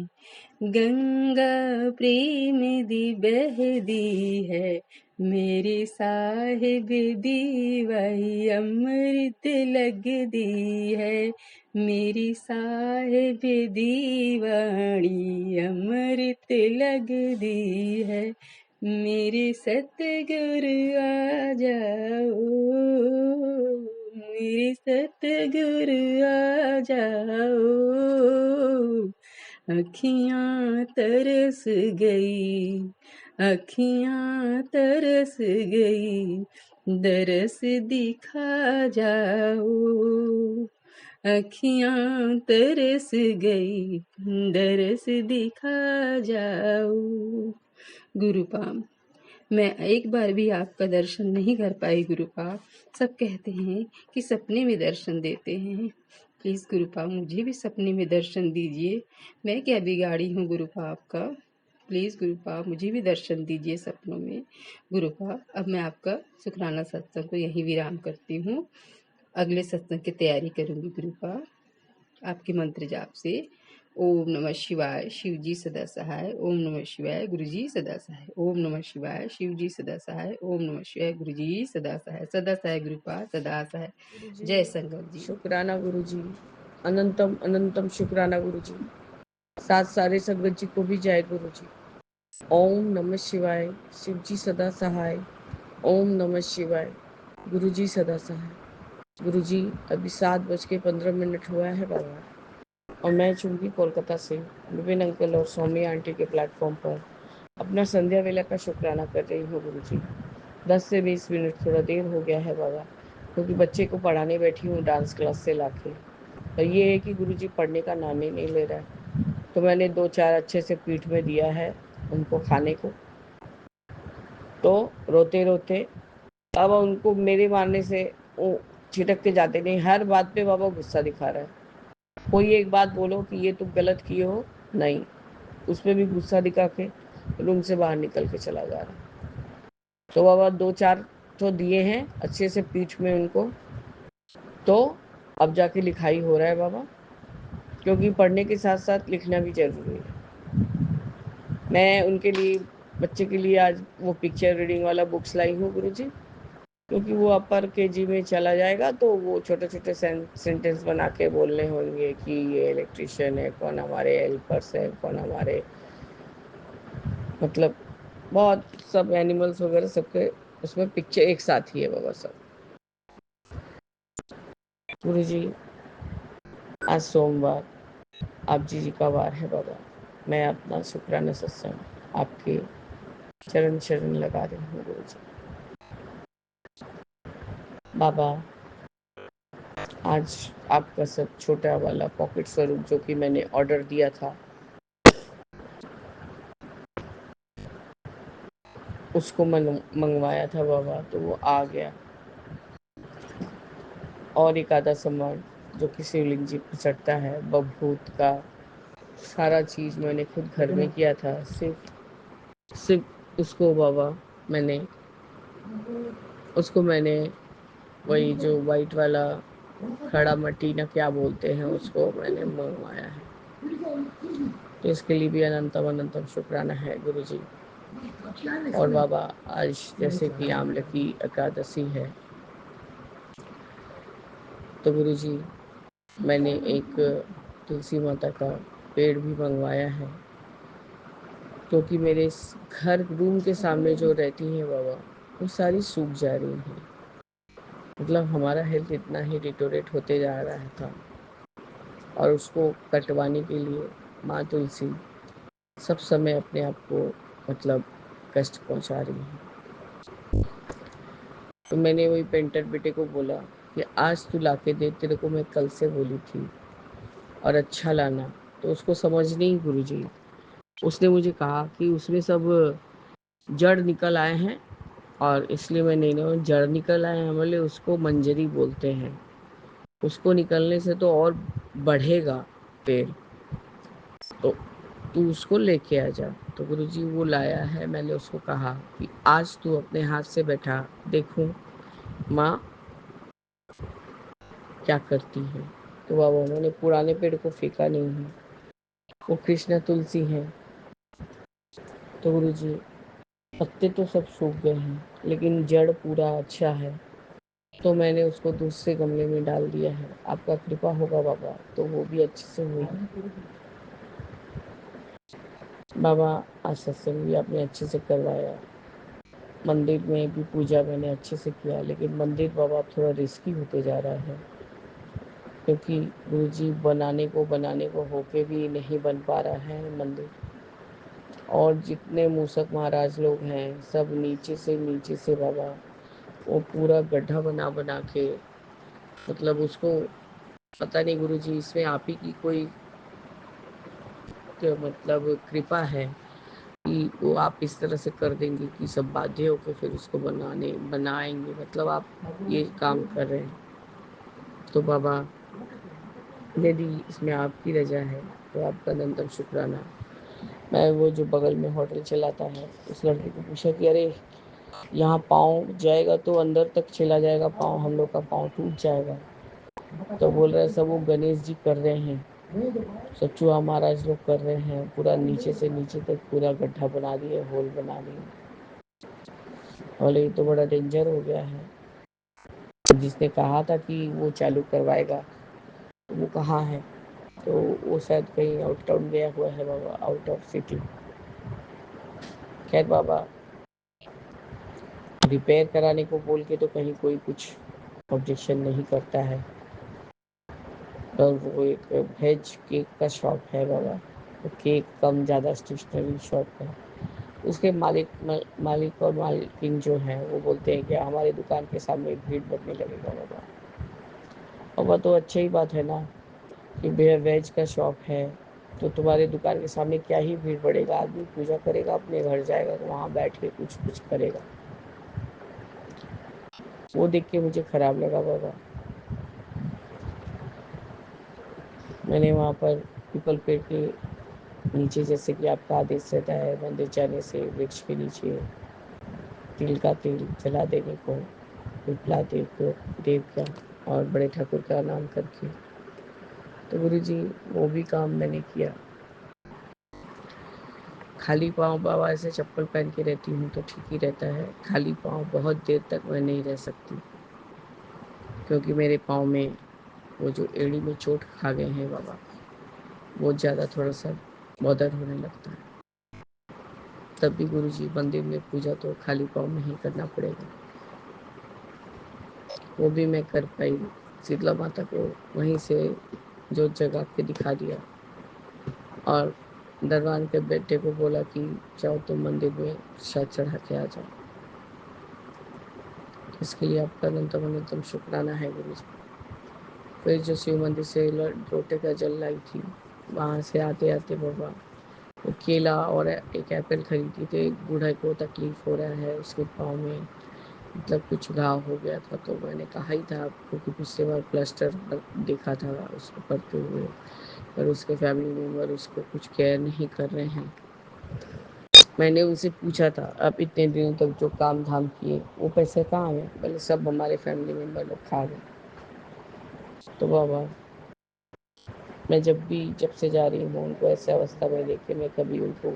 गंगा प्रेम दी बहदी है। मेरे साहिब दी वही अमृत लगदी है। मेरी साहिब दी वाणी अमृत लगदी है। मेरे सतगुरु आ जाओ, मेरे सतगुरु आ जाओ। अखियाँ तरस गई, अखियाँ तरस गई, दरस दिखा जाओ। अखियाँ तरस गई, दरस दिखा जाओ। गुरुपाम, मैं एक बार भी आपका दर्शन नहीं कर पाई गुरुपाप। सब कहते हैं कि सपने में दर्शन देते हैं। प्लीज़ गुरुपाप मुझे भी सपने में दर्शन दीजिए। मैं क्या बिगाड़ी हूँ गुरुपाप का। प्लीज़ गुरुपाप मुझे भी दर्शन दीजिए सपनों में। गुरुपाप अब मैं आपका शुक्राना सत्संग को यहीं विराम करती हूँ। अगले सत्संग की तैयारी करूँगी गुरुपाप आपके मंत्र जाप से। ओम नमः शिवाय, शिव जी सदा सहाय। ओम नमः शिवाय, गुरु जी सदा सहाय। ओम नमः शिवाय, शिव जी सदा सहाय। ओम नमः शिवाय, गुरु जी सदा सहाय। सदा सहाय गुरुपाल, सदा सहाय। जय संगत जी। शुक्राना गुरु जी, अनंतम अनंतम शुक्राना गुरु जी। साथ सारे संगत जी को भी जय गुरु जी। ओम नमः शिवाय, शिव जी सदा सहाय। ओम नमः शिवाय, गुरु जी सदा सहाय। गुरु जी अभी 7:15 हुआ है बाबा, और मैं चूंकि कोलकाता से विपिन अंकल और सौम्य आंटी के प्लेटफॉर्म पर अपना संध्या वेला का शुक्राना कर रही हूँ गुरु जी। 10 से 20 मिनट थोड़ा देर हो गया है बाबा, क्योंकि बच्चे को पढ़ाने बैठी हूँ डांस क्लास से लाके। और ये है कि गुरु जी पढ़ने का नाम ही नहीं ले रहा है, तो मैंने 2-4 अच्छे से पीठ में दिया है उनको खाने को। तो रोते रोते अब उनको मेरे मारने से वो छिटक के जाते नहीं, हर बात पे बाबा गुस्सा दिखा रहा है। कोई एक बात बोलो कि ये तुम गलत किए हो, नहीं, उस पर भी गुस्सा दिखा के रूम से बाहर निकल के चला जा रहा है। तो बाबा 2-4 तो दिए हैं अच्छे से पीठ में उनको, तो अब जाके लिखाई हो रहा है बाबा, क्योंकि पढ़ने के साथ साथ लिखना भी जरूरी है। मैं उनके लिए, बच्चे के लिए आज वो पिक्चर रीडिंग वाला बुक्स लाई हूँ गुरु जी, क्योंकि वो अपर केजी में चला जाएगा तो वो छोटे छोटे सेंटेंस बना के बोलने होंगे कि ये इलेक्ट्रिशियन है, कौन हमारे हेल्पर्स है, कौन हमारे, मतलब बहुत सब एनिमल्स वगैरह सबके उसमें पिक्चर एक साथ ही है बाबा सब। गुरु जी आज सोमवार आप जी का वार है बाबा, मैं अपना शुक्राना सत्संग आपके चरण शरण लगा रही हूँ गुरु जी। बाबा आज आपका सब छोटा वाला पॉकेट स्वरूप जो कि मैंने ऑर्डर दिया था उसको मंगवाया था बाबा, तो वो आ गया। और एक आधा सामान जो कि शिवलिंग जी पर चढ़ता है, बभूत का सारा चीज़ मैंने खुद घर में किया था। सिर्फ उसको बाबा मैंने वही जो वाइट वाला खड़ा मट्टी ना क्या बोलते हैं उसको, मैंने मंगवाया है। तो इसके लिए भी अनंतम अनंतम शुक्राना है गुरु जी। और बाबा आज जैसे कि आमले की एकादशी है, तो गुरु जी मैंने एक तुलसी माता का पेड़ भी मंगवाया है, क्योंकि मेरे घर रूम के सामने जो रहती हैं बाबा वो सारी सूख जा रही हैं। मतलब हमारा हेल्थ इतना ही डिटोरेट होते जा रहा था, और उसको कटवाने के लिए माँ तुलसी सब समय अपने आप को मतलब कष्ट पहुंचा रही है। तो मैंने वही पेंटर बेटे को बोला कि आज तू लाके दे, तेरे को मैं कल से बोली थी, और अच्छा लाना। तो उसको समझ नहीं गुरुजी। उसने मुझे कहा कि उसमें सब जड़ निकल आए हैं, और इसलिए मैं नहीं ना, जड़ निकल आए हैं बोले, उसको मंजरी बोलते हैं। उसको निकलने से तो और बढ़ेगा पेड़, तो तू उसको लेके आ जा। तो गुरुजी वो लाया है। मैंने उसको कहा कि आज तू अपने हाथ से बैठा, देखूं माँ क्या करती है। तो बाबा उन्होंने पुराने पेड़ को फेंका नहीं है, वो कृष्णा तुलसी है। तो गुरुजी पत्ते तो सब सूख गए हैं, लेकिन जड़ पूरा अच्छा है। तो मैंने उसको दूसरे गमले में डाल दिया है। आपका कृपा होगा बाबा तो वो भी अच्छे से हुई। बाबा आज सत्संग भी आपने अच्छे से करवाया, मंदिर में भी पूजा मैंने अच्छे से किया, लेकिन मंदिर बाबा थोड़ा रिस्की होते जा रहा है, क्योंकि गुरुजी बनाने को होके भी नहीं बन पा रहा है मंदिर। और जितने मूसक महाराज लोग हैं सब नीचे से बाबा वो पूरा गड्ढा बना बना के, मतलब उसको पता नहीं गुरुजी इसमें आप ही की कोई मतलब कृपा है कि वो आप इस तरह से कर देंगे कि सब बाध्य होकर फिर उसको बनाएंगे, मतलब आप ये काम कर रहे हैं। तो बाबा यदि इसमें आपकी रजा है तो आपका अनंतम शुक्राना। मैं वो जो बगल में होटल चलाता है उस लड़के को पूछा कि अरे यहाँ पाँव जाएगा तो अंदर तक चला जाएगा, पाँव हम लोग का पाँव टूट जाएगा। तो बोल रहे सब वो गणेश जी कर रहे हैं, सचुआ महाराज लोग कर रहे हैं, पूरा नीचे से नीचे तक पूरा गड्ढा बना दिए, होल बना दिए। बोले ये तो बड़ा डेंजर हो गया है। जिसने कहा था कि वो चालू करवाएगा वो कहाँ है? तो वो शायद कहीं आउट टाउन गया हुआ है बाबा, आउट ऑफ सिटी। खैर बाबा रिपेयर कराने को बोल के तो कहीं कोई कुछ ऑब्जेक्शन नहीं करता है। और वो एक वेज केक का शॉप है बाबा, तो केक कम ज़्यादा स्टेशनरी शॉप है। उसके मालिक और मालिकिन जो हैं वो बोलते हैं कि हमारी दुकान के सामने भीड़ बढ़ने लगेगा बाबा। और वह तो अच्छी ही बात है ना कि वेज का शॉप है, तो तुम्हारे दुकान के सामने क्या ही भीड़ बढ़ेगा, आदमी पूजा करेगा अपने घर जाएगा तो वहाँ बैठ के कुछ कुछ करेगा। वो देख के मुझे खराब लगा बाबा। मैंने वहाँ पर पीपल पेड़ के नीचे, जैसे कि आपका आदेश रहता है मंदिर जाने से वृक्ष के नीचे तिल का तेल जला देने को, पिपला देव का और बड़े ठाकुर का नाम करके। तो गुरु जी वो भी काम मैंने किया। खाली पाँव बाबा ऐसे चप्पल पहन के रहती हूँ तो ठीक ही रहता है, खाली पाँव बहुत देर तक मैं नहीं रह सकती, क्योंकि मेरे पाँव में वो जो एड़ी में चोट खा गए हैं बाबा, बहुत ज़्यादा थोड़ा सा बदर होने लगता है। तब भी गुरुजी मंदिर में पूजा तो खाली पाँव में ही करना पड़ेगा। वो भी मैं कर पाई, शीतला माता को वहीं से जोत जगा के दिखा दिया, और दरबान के बेटे को बोला कि जाओ तुम मंदिर में प्रसाद चढ़ा के आ जाओ। इसके लिए आपका अनंतम अनंतम शुक्राना है गुरु जी। फिर जो शिव मंदिर से लोटे का जल लाई थी, वहाँ से आते आते बाबा वो केला और एक एप्पल खरीदी थी। एक बूढ़े को तकलीफ हो रहा है, उसके पाँव में मतलब कुछ घाव हो गया था, तो मैंने कहा ही था आपको कि पिछले बार प्लास्टर देखा था उसको करते हुए, पर उसके फैमिली मेम्बर उसको कुछ केयर नहीं कर रहे हैं। मैंने उनसे पूछा था आप इतने दिनों तक जो काम धाम किए वो पैसे कहाँ गए? बोले सब हमारे फैमिली मेम्बर लोग खा गए। तो बाबा मैं जब से जा रही हूँ उनको ऐसे अवस्था में देख के मैं कभी उनको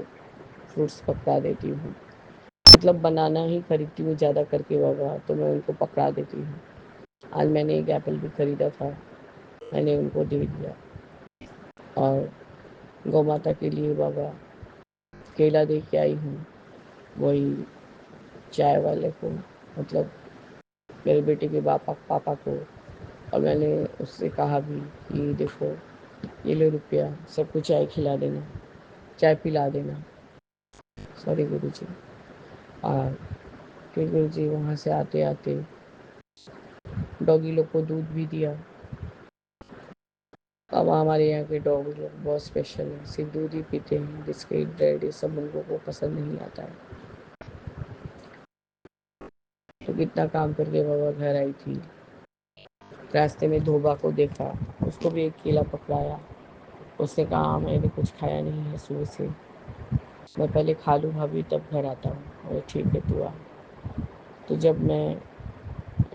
फ्रूट्स पकड़ा देती हूँ, मतलब बनाना ही खरीदती हूँ ज़्यादा करके बाबा, तो मैं उनको पकड़ा देती हूँ। आज मैंने एक एप्पल भी खरीदा था, मैंने उनको दे दिया। और गौ माता के लिए बाबा केला दे के आई हूँ, वही चाय वाले को, मतलब मेरे बेटे के पापा को। और मैंने उससे कहा भी कि देखो ये लो रुपया, सबको चाय खिला देना, चाय पिला देना। सॉरी गुरु जी। और फिर गुरु जी वहाँ से आते आते डॉगी लोग को दूध भी दिया। अब हमारे यहाँ के डॉगी लोग बहुत स्पेशल हैं, सिर्फ दूध ही पीते हैं, बिस्किट ब्रेड ये सब उन लोगों को पसंद नहीं आता है। तो कितना काम करके बाबा घर आई थी, रास्ते में धोबा को देखा, उसको भी एक केला पकड़ाया। उसने कहा "हाँ, मैंने कुछ खाया नहीं है सुबह से, मैं पहले खा लूँ भाभी तब घर आता हूँ"। बोले ठीक है तू आ। तो जब मैं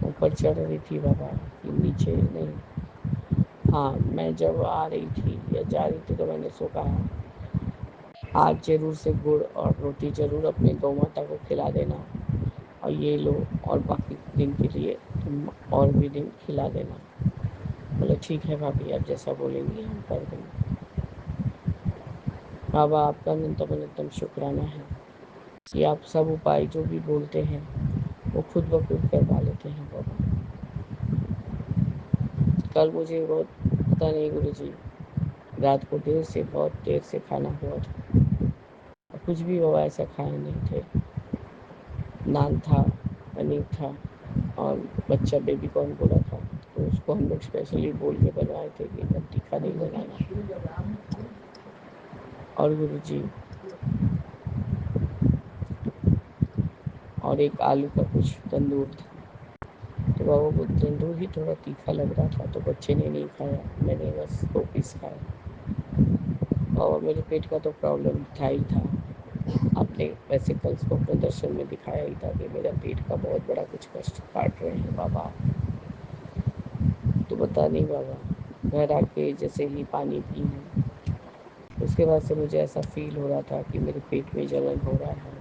ऊपर चढ़ रही थी बाबा कि नीचे नहीं, हाँ मैं जब आ रही थी या जा रही थी तो मैंने उसको कहा आज ज़रूर से गुड़ और रोटी ज़रूर अपने गौ माता को खिला देना, और ये लो और बाकी दिन के लिए तुम और भी दिन खिला देना। बोले ठीक है भाभी आप जैसा बोलेंगी हम कर देंगे। बाबा आपका अनंतम अनंतम शुक्राना है कि आप सब उपाय जो भी बोलते हैं वो खुद ब खुद करवा लेते हैं बाबा। कल मुझे बहुत पता नहीं गुरु जी, रात को बहुत देर से खाना हुआ था और कुछ भी बाबा ऐसा खाए नहीं थे। नान था, पनीर था और बच्चा बेबी कॉर्न बोला था, तो उसको हम लोग स्पेशली बोल के बनवाए थे कि एकदम तीखा नहीं बनाना। और गुरु जी और एक आलू का कुछ तंदूर था, तो बाबा को तंदूर ही थोड़ा तीखा लग रहा था तो बच्चे ने नहीं खाया, मैंने बस 2 पीस खाया। और मेरे पेट का तो प्रॉब्लम था ही था, आपने वैसे कल उसको अपने दर्शन में दिखाया ही था कि मेरा पेट का बहुत बड़ा कुछ कष्ट काट रहे हैं बाबा। तो पता नहीं बाबा, घर आके जैसे ही पानी पी उसके बाद से मुझे ऐसा फील हो रहा था कि मेरे पेट में जलन हो रहा है,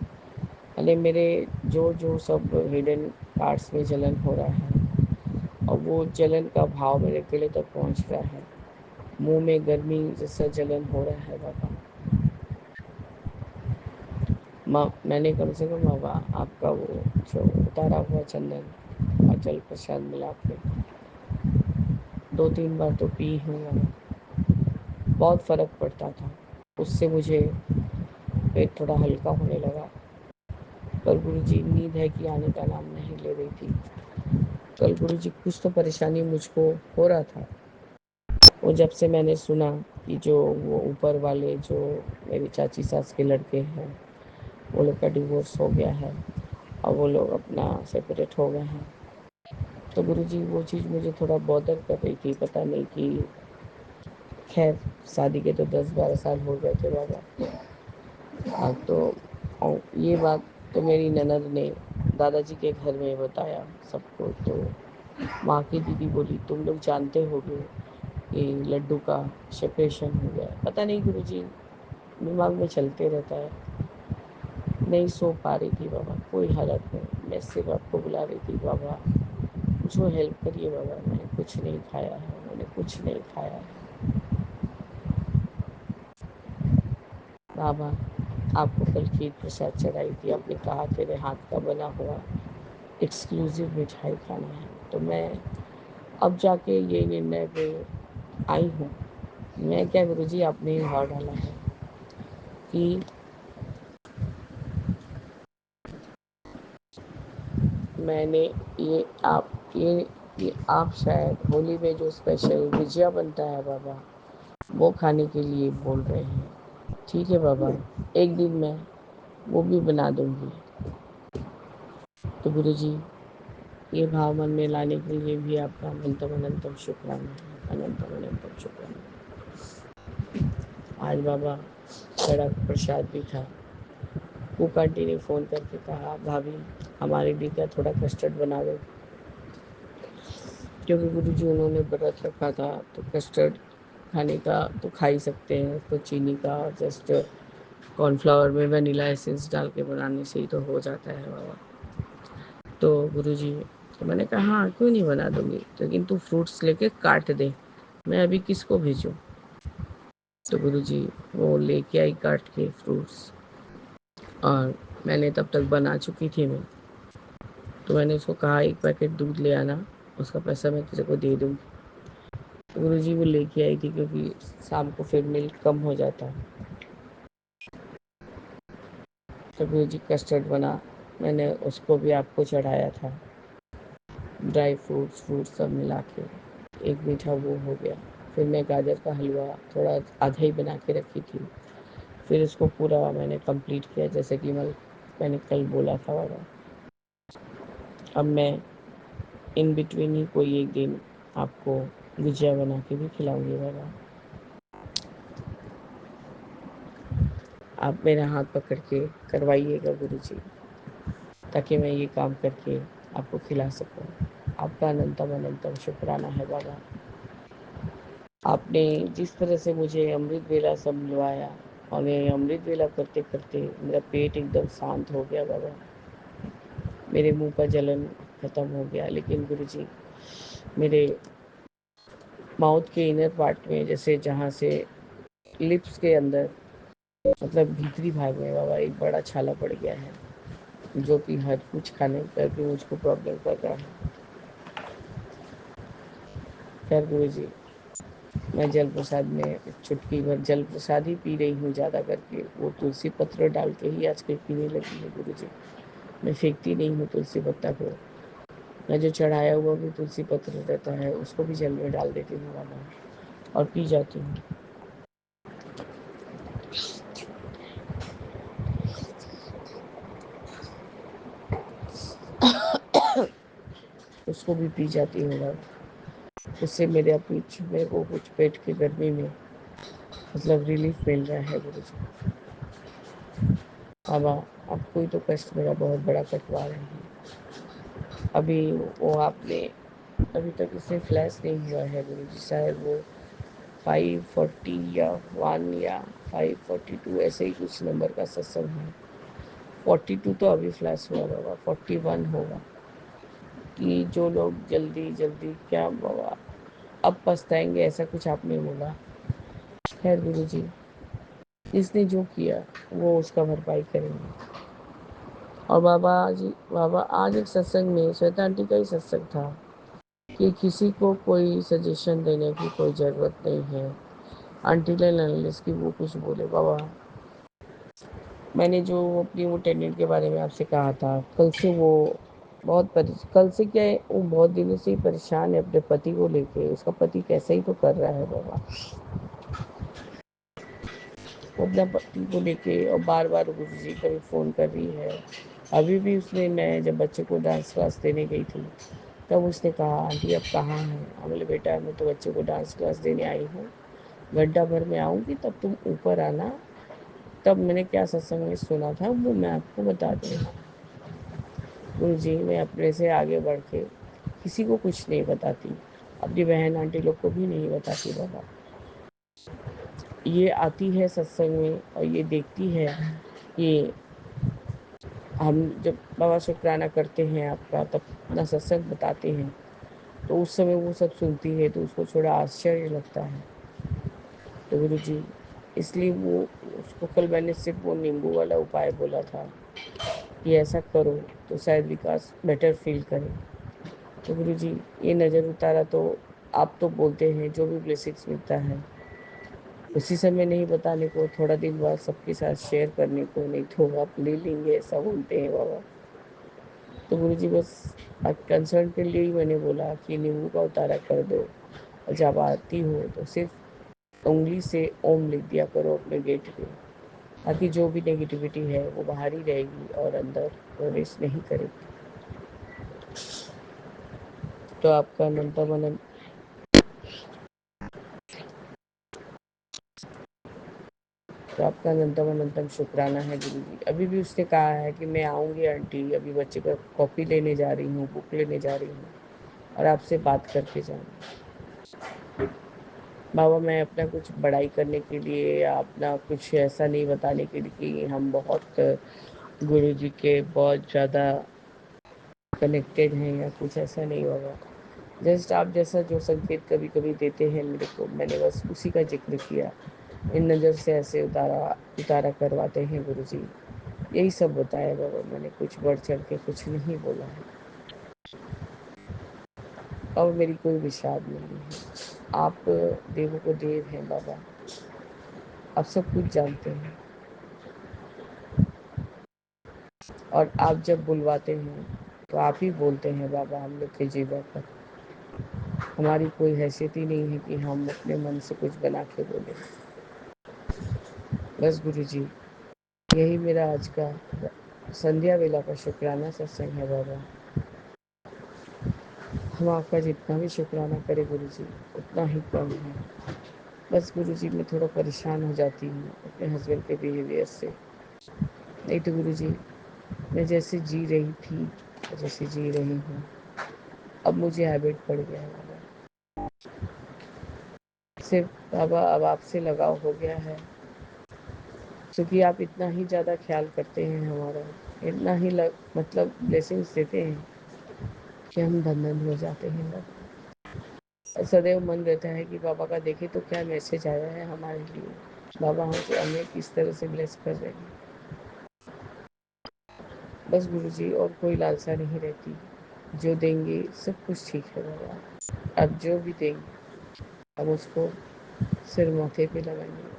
यानी मेरे जो जो सब हिडन पार्ट्स में जलन हो रहा है और वो जलन का भाव मेरे गले तक पहुंच रहा है, मुंह में गर्मी जैसा जलन हो रहा है बाबा। माँ मैंने कम से कम बाबा आपका वो जो उतारा हुआ चंदन और जल प्रसाद मिला के 2-3 बार तो पी हूँ बाबा, बहुत फ़र्क पड़ता था, उससे मुझे पेट थोड़ा हल्का होने लगा। पर गुरुजी नींद है कि आने का नाम नहीं ले रही थी। कल गुरुजी कुछ तो परेशानी मुझको हो रहा था, वो जब से मैंने सुना कि जो वो ऊपर वाले जो मेरी चाची सास के लड़के हैं वो लोग का डिवोर्स हो गया है और वो लोग अपना सेपरेट हो गए हैं, तो गुरुजी वो चीज़ मुझे थोड़ा बॉदर कर रही थी। पता नहीं कि खैर शादी के तो 10-12 साल हो गए थे बाबा। अब तो और ये बात तो मेरी ननद ने दादाजी के घर में बताया सबको, तो वहाँ की दीदी बोली तुम लोग जानते होगे कि लड्डू का सेपरेशन हो गया है। पता नहीं गुरुजी दिमाग में चलते रहता है। नहीं सो पा रही थी बाबा, कोई हालत नहीं, मैं सिर्फ आपको बुला रही थी बाबा मुझको हेल्प करिए बाबा, मैंने कुछ नहीं खाया है, मैंने कुछ नहीं खाया है। बाबा आपको कल खीर प्रसाद चढ़ाई थी, आपने कहा तेरे हाथ का बना हुआ एक्सक्लूसिव मिठाई खाना है, तो मैं अब जाके ये निर्णय पे आई हूँ। मैं क्या गुरुजी आपने ही भाव डाला है कि मैंने ये आप शायद होली में जो स्पेशल गुजिया बनता है बाबा वो खाने के लिए बोल रहे हैं। ठीक है बाबा, एक दिन मैं वो भी बना दूंगी। तो गुरुजी ये भाव मन में लाने के लिए भी आपका अनंतम अनंतम शुक्राना है, अनंतम अनंतम शुक्राना। आज बाबा कड़क प्रसाद भी था। कुक आंटी ने फ़ोन करके कहा भाभी हमारे लिए क्या थोड़ा कस्टर्ड बना दो, क्योंकि गुरुजी उन्होंने व्रत रखा था तो कस्टर्ड खाने का तो खा ही सकते हैं, तो चीनी का जस्ट कॉर्नफ्लावर में वनीला एसेंस डाल के बनाने से ही तो हो जाता है बाबा। तो गुरुजी तो मैंने कहा हाँ क्यों नहीं बना दूंगी, लेकिन तू फ्रूट्स लेके काट दे, मैं अभी किसको भेजूँ। तो गुरुजी वो लेके आई काट के फ्रूट्स, और मैंने तब तक बना चुकी थी मैं, तो मैंने उसको कहा 1 पैकेट दूध ले आना, उसका पैसा मैं तेरे को दे दूँगी। तो गुरुजी वो लेके आई थी क्योंकि शाम को फिर मिल्क कम हो जाता है। तो गुरुजी कस्टर्ड बना, मैंने उसको भी आपको चढ़ाया था, ड्राई फ्रूट्स सब मिला के। एक मीठा वो हो गया। फिर मैं गाजर का हलवा थोड़ा आधा ही बना के रखी थी। फिर इसको पूरा मैंने कंप्लीट किया, जैसे कि मैंने कल बोला था बाबा। अब मैं इन बिटवीन ही कोई एक दिन आपको गुजिया बना के भी खिलाऊंगी बाबा। आप मेरा हाथ पकड़ के करवाइएगा गुरु जी, ताकि मैं ये काम करके आपको खिला सकूं। आपका अनंतम अनंतम शुक्राना है बाबा। आपने जिस तरह से मुझे अमृत वेला समझवाया, और मैं अमृत वेला करते करते मेरा पेट एकदम शांत हो गया बाबा। मेरे मुंह का जलन खत्म हो गया। लेकिन गुरु जी, मेरे माउथ के इनर पार्ट में, जैसे जहाँ से लिप्स के अंदर, मतलब भीतरी भाग में बाबा, एक बड़ा छाला पड़ गया है, जो कि हर कुछ खाने पर भी मुझको प्रॉब्लम कर रहा है। खैर गुरु जी, मैं जल प्रसाद में चुटकी भर जल प्रसाद ही पी रही हूँ ज़्यादा करके। वो तुलसी पत्र डाल के ही आजकल पीने लगी है गुरु जी। मैं फेंकती नहीं हूँ तुलसी पत्ता को। मैं जो चढ़ाया हुआ भी तुलसी पत्र रहता है, उसको भी जल में डाल देती हूँ बाबा, और पी जाती हूँ। उसको भी पी जाती हूँ बाबा। उससे मेरे को कुछ पेट की गर्मी में मतलब रिलीफ मिल रहा है गुरु जी। बाबा, अब कोई तो कष्ट मेरा बहुत बड़ा कटवा रहे हैं। अभी वो आपने, अभी तक इसमें फ्लैश नहीं हुआ है गुरु जी। शायद वो 540 या 1 या 542 ऐसे ही कुछ नंबर का सत्संग है। 42 तो अभी फ्लैश हुआ बाबा, 41 होगा। कि जो लोग जल्दी जल्दी क्या बाबा अब पछताएंगे, ऐसा कुछ आपने बोला। खैर गुरु जी, इसने जो किया वो उसका भरपाई करेंगे। और बाबा आज एक सत्संग में श्वेता आंटी का ही सत्संग था कि किसी को कोई सजेशन देने की कोई ज़रूरत नहीं है, आंटी अनलेस की वो कुछ बोले। बाबा, मैंने जो अपनी वो टेनेंट के बारे में आपसे कहा था, कल से वो कल से क्या है, वो बहुत दिनों से ही परेशान है अपने पति को लेके। उसका पति कैसे ही तो कर रहा है बाबा, वो अपना पति को लेके, और बार बार गुरु जी कभी फ़ोन कर रही है। अभी भी उसने, मैं जब बच्चे को डांस क्लास देने गई थी, तब उसने कहा, आंटी अब कहाँ हैं? बोले, बेटा मैं तो बच्चे को डांस क्लास देने आई हूँ, घंटा भर में आऊँगी, तब तुम ऊपर आना। तब मैंने क्या सत्संग में सुना था वो मैं आपको बता दूँ। गुरु जी, मैं अपने से आगे बढ़ के किसी को कुछ नहीं बताती, अपनी बहन आंटी लोग को भी नहीं बताती बाबा। ये आती है सत्संग में और ये देखती है कि हम जब बाबा शुक्राना करते हैं आपका, तब अपना सत्संग बताते हैं, तो उस समय वो सब सुनती है, तो उसको थोड़ा आश्चर्य लगता है। तो गुरु जी, इसलिए वो, उसको कल मैंने सिर्फ वो नींबू वाला उपाय बोला था कि ऐसा करो तो शायद विकास बेटर फील करे। तो गुरु जी, ये नज़र उतारा तो आप तो बोलते हैं जो भी ब्लेसिंग्स मिलता है उसी समय नहीं बताने को, थोड़ा दिन बाद सबके साथ शेयर करने को, नहीं तो आप ले लेंगे, ऐसा बोलते हैं बाबा। तो गुरु जी, बस कंसर्न के लिए ही मैंने बोला कि नींबू का उतारा कर दो, और जब आती हो तो सिर्फ उंगली से ओम लिख दिया करो अपने गेट पे, ताकि जो भी नेगेटिविटी है वो बाहर ही रहेगी और अंदर प्रवेश नहीं करेगी। तो आपका अनंतम अनंत तो आपका अनंतम अनंतम शुक्राना है गुरु जी। अभी भी उसने कहा है कि मैं आऊँगी आंटी, अभी बच्चे का कॉपी लेने जा रही हूँ, बुक लेने जा रही हूँ, और आपसे बात करके जाऊँगी। बाबा, मैं अपना कुछ बड़ाई करने के लिए या अपना कुछ ऐसा नहीं बताने के लिए कि हम बहुत गुरु जी के बहुत ज़्यादा कनेक्टेड हैं या कुछ ऐसा नहीं बाबा। जस्ट आप जैसा जो संकेत कभी कभी देते हैं मेरे को, मैंने बस उसी का जिक्र किया। इन नज़र से ऐसे उतारा करवाते हैं गुरु जी, यही सब बताया बाबा। मैंने कुछ बढ़ चढ़ के कुछ नहीं बोला है। अब मेरी कोई विषाद नहीं है। आप देवों को देव हैं बाबा, आप सब कुछ जानते हैं। और आप जब बुलवाते हैं तो आप ही बोलते हैं बाबा हम लोग के जीवन पर। हमारी कोई हैसियत ही नहीं है कि हम अपने मन से कुछ बना के बोले। बस गुरु जी, यही मेरा आज का संध्या वेला का शुक्राना सत्संग है बाबा। हम आपका जितना भी शुक्राना करें गुरु जी उतना ही कम है। बस गुरु जी मैं थोड़ा परेशान हो जाती हूँ अपने हस्बैंड के बिहेवियर से। नहीं तो गुरु जी मैं जैसे जी रही थी जैसे जी रही हूँ, अब मुझे हैबिट पड़ गया है बाबा। सिर्फ बाबा अब आपसे लगाव हो गया है, क्योंकि आप इतना ही ज़्यादा ख्याल करते हैं हमारा, इतना ही मतलब ब्लेसिंग्स देते हैं कि हम धन हो जाते हैं बाबा। सदैव मन रहता है कि बाबा का देखे तो क्या मैसेज आया है हमारे लिए, बाबा हमसे हमें किस तरह से ब्लेस कर रहे हैं। बस गुरु जी और कोई लालसा नहीं रहती, जो देंगे सब कुछ ठीक है बाबा। अब जो भी देंगे हम उसको सिर माथे पे लगाएंगे।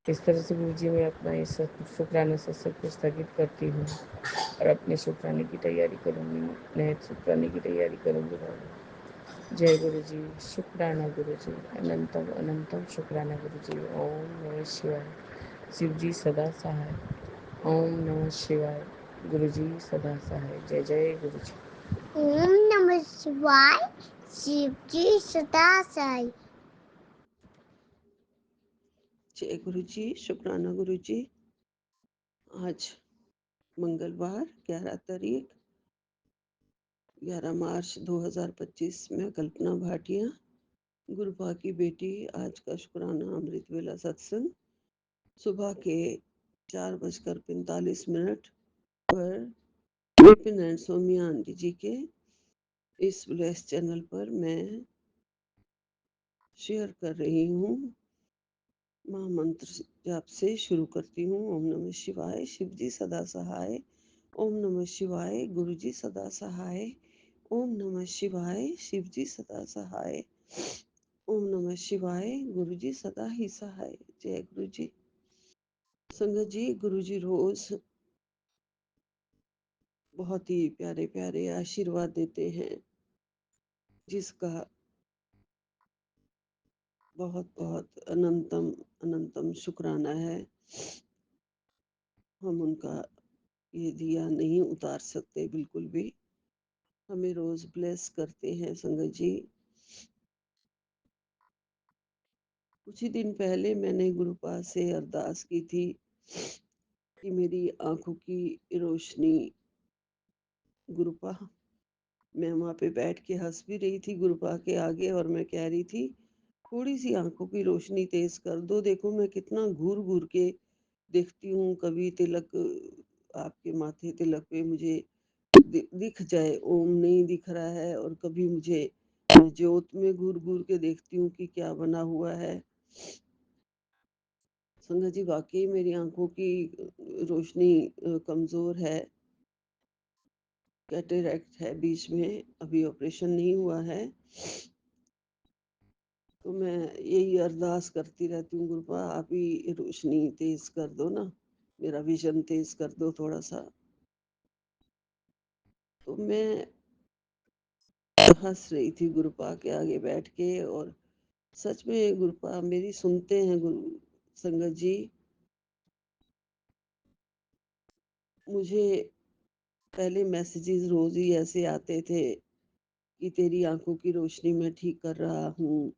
इस तरह से गुरु जी मैं अपना ये शुक्राना सत्संग को स्थगित करती हूँ और अपने शुक्राने की तैयारी करूँगी, नए शुक्राने की तैयारी करूँगी बाबा। जय गुरु जी, शुक्राना गुरु जी, अनंतम अनंतम शुक्राना गुरु जी। ओम नमः शिवाय, शिव जी सदा सहाय। ओम नमः शिवाय, गुरु जी सदा सहाय। जय जय गुरु जी। ओम नमः शिवाय, शिव जी सदा सहाय। जय गुरु जी, शुक्राना गुरु जी। आज मंगलवार 11 मार्च 2025 में कल्पना भाटिया गुरुपा की बेटी। आज का शुक्राना अमृत वेला सत्संग सुबह के 4:45 पर विपिन एंड सोमिया आंटी जी के इस ब्लेस चैनल पर मैं शेयर कर रही हूँ। महामंत्र जाप से शुरू करती हूँ। ओम नमः शिवाय, शिव जी सदा सहाय। ओम नमः शिवाय, गुरु जी सदा सहाय। ओम नमः शिवाय, शिव जी सदा सहाय। ओम नमः शिवाय, गुरु जी सदा ही सहाय। जय गुरु जी। संगत जी, गुरु जी रोज बहुत ही प्यारे प्यारे आशीर्वाद देते हैं, जिसका बहुत बहुत अनंतम अनंतम शुक्राना है। हम उनका ये दिया नहीं उतार सकते बिल्कुल भी। हमें रोज ब्लेस करते हैं संगत जी। कुछ ही दिन पहले मैंने गुरुपाद से अरदास की थी कि मेरी आंखों की रोशनी गुरुपा, मैं वहाँ पे बैठ के हंस भी रही थी गुरुपा के आगे, और मैं कह रही थी थोड़ी सी आंखों की रोशनी तेज कर दो। देखो मैं कितना घूर घूर के देखती हूँ, कभी तिलक आपके माथे तिलक पे मुझे दिख जाए, ओम नहीं दिख रहा है, और कभी मुझे मैं ज्योत में घूर घूर के देखती हूँ कि क्या बना हुआ है। संगत जी, वाकई मेरी आंखों की रोशनी कमजोर है, कैटरेक्ट है बीच में, अभी ऑपरेशन नहीं हुआ है। तो मैं यही अरदास करती रहती हूँ, गुरुपा आप ही रोशनी तेज कर दो ना, मेरा विजन तेज कर दो थोड़ा सा। तो मैं हंस रही थी गुरुपा के आगे बैठ के, और सच में गुरुपा मेरी सुनते हैं। गुरु संगत जी, मुझे पहले मैसेजेस रोज ही ऐसे आते थे कि तेरी आंखों की रोशनी मैं ठीक कर रहा हूँ,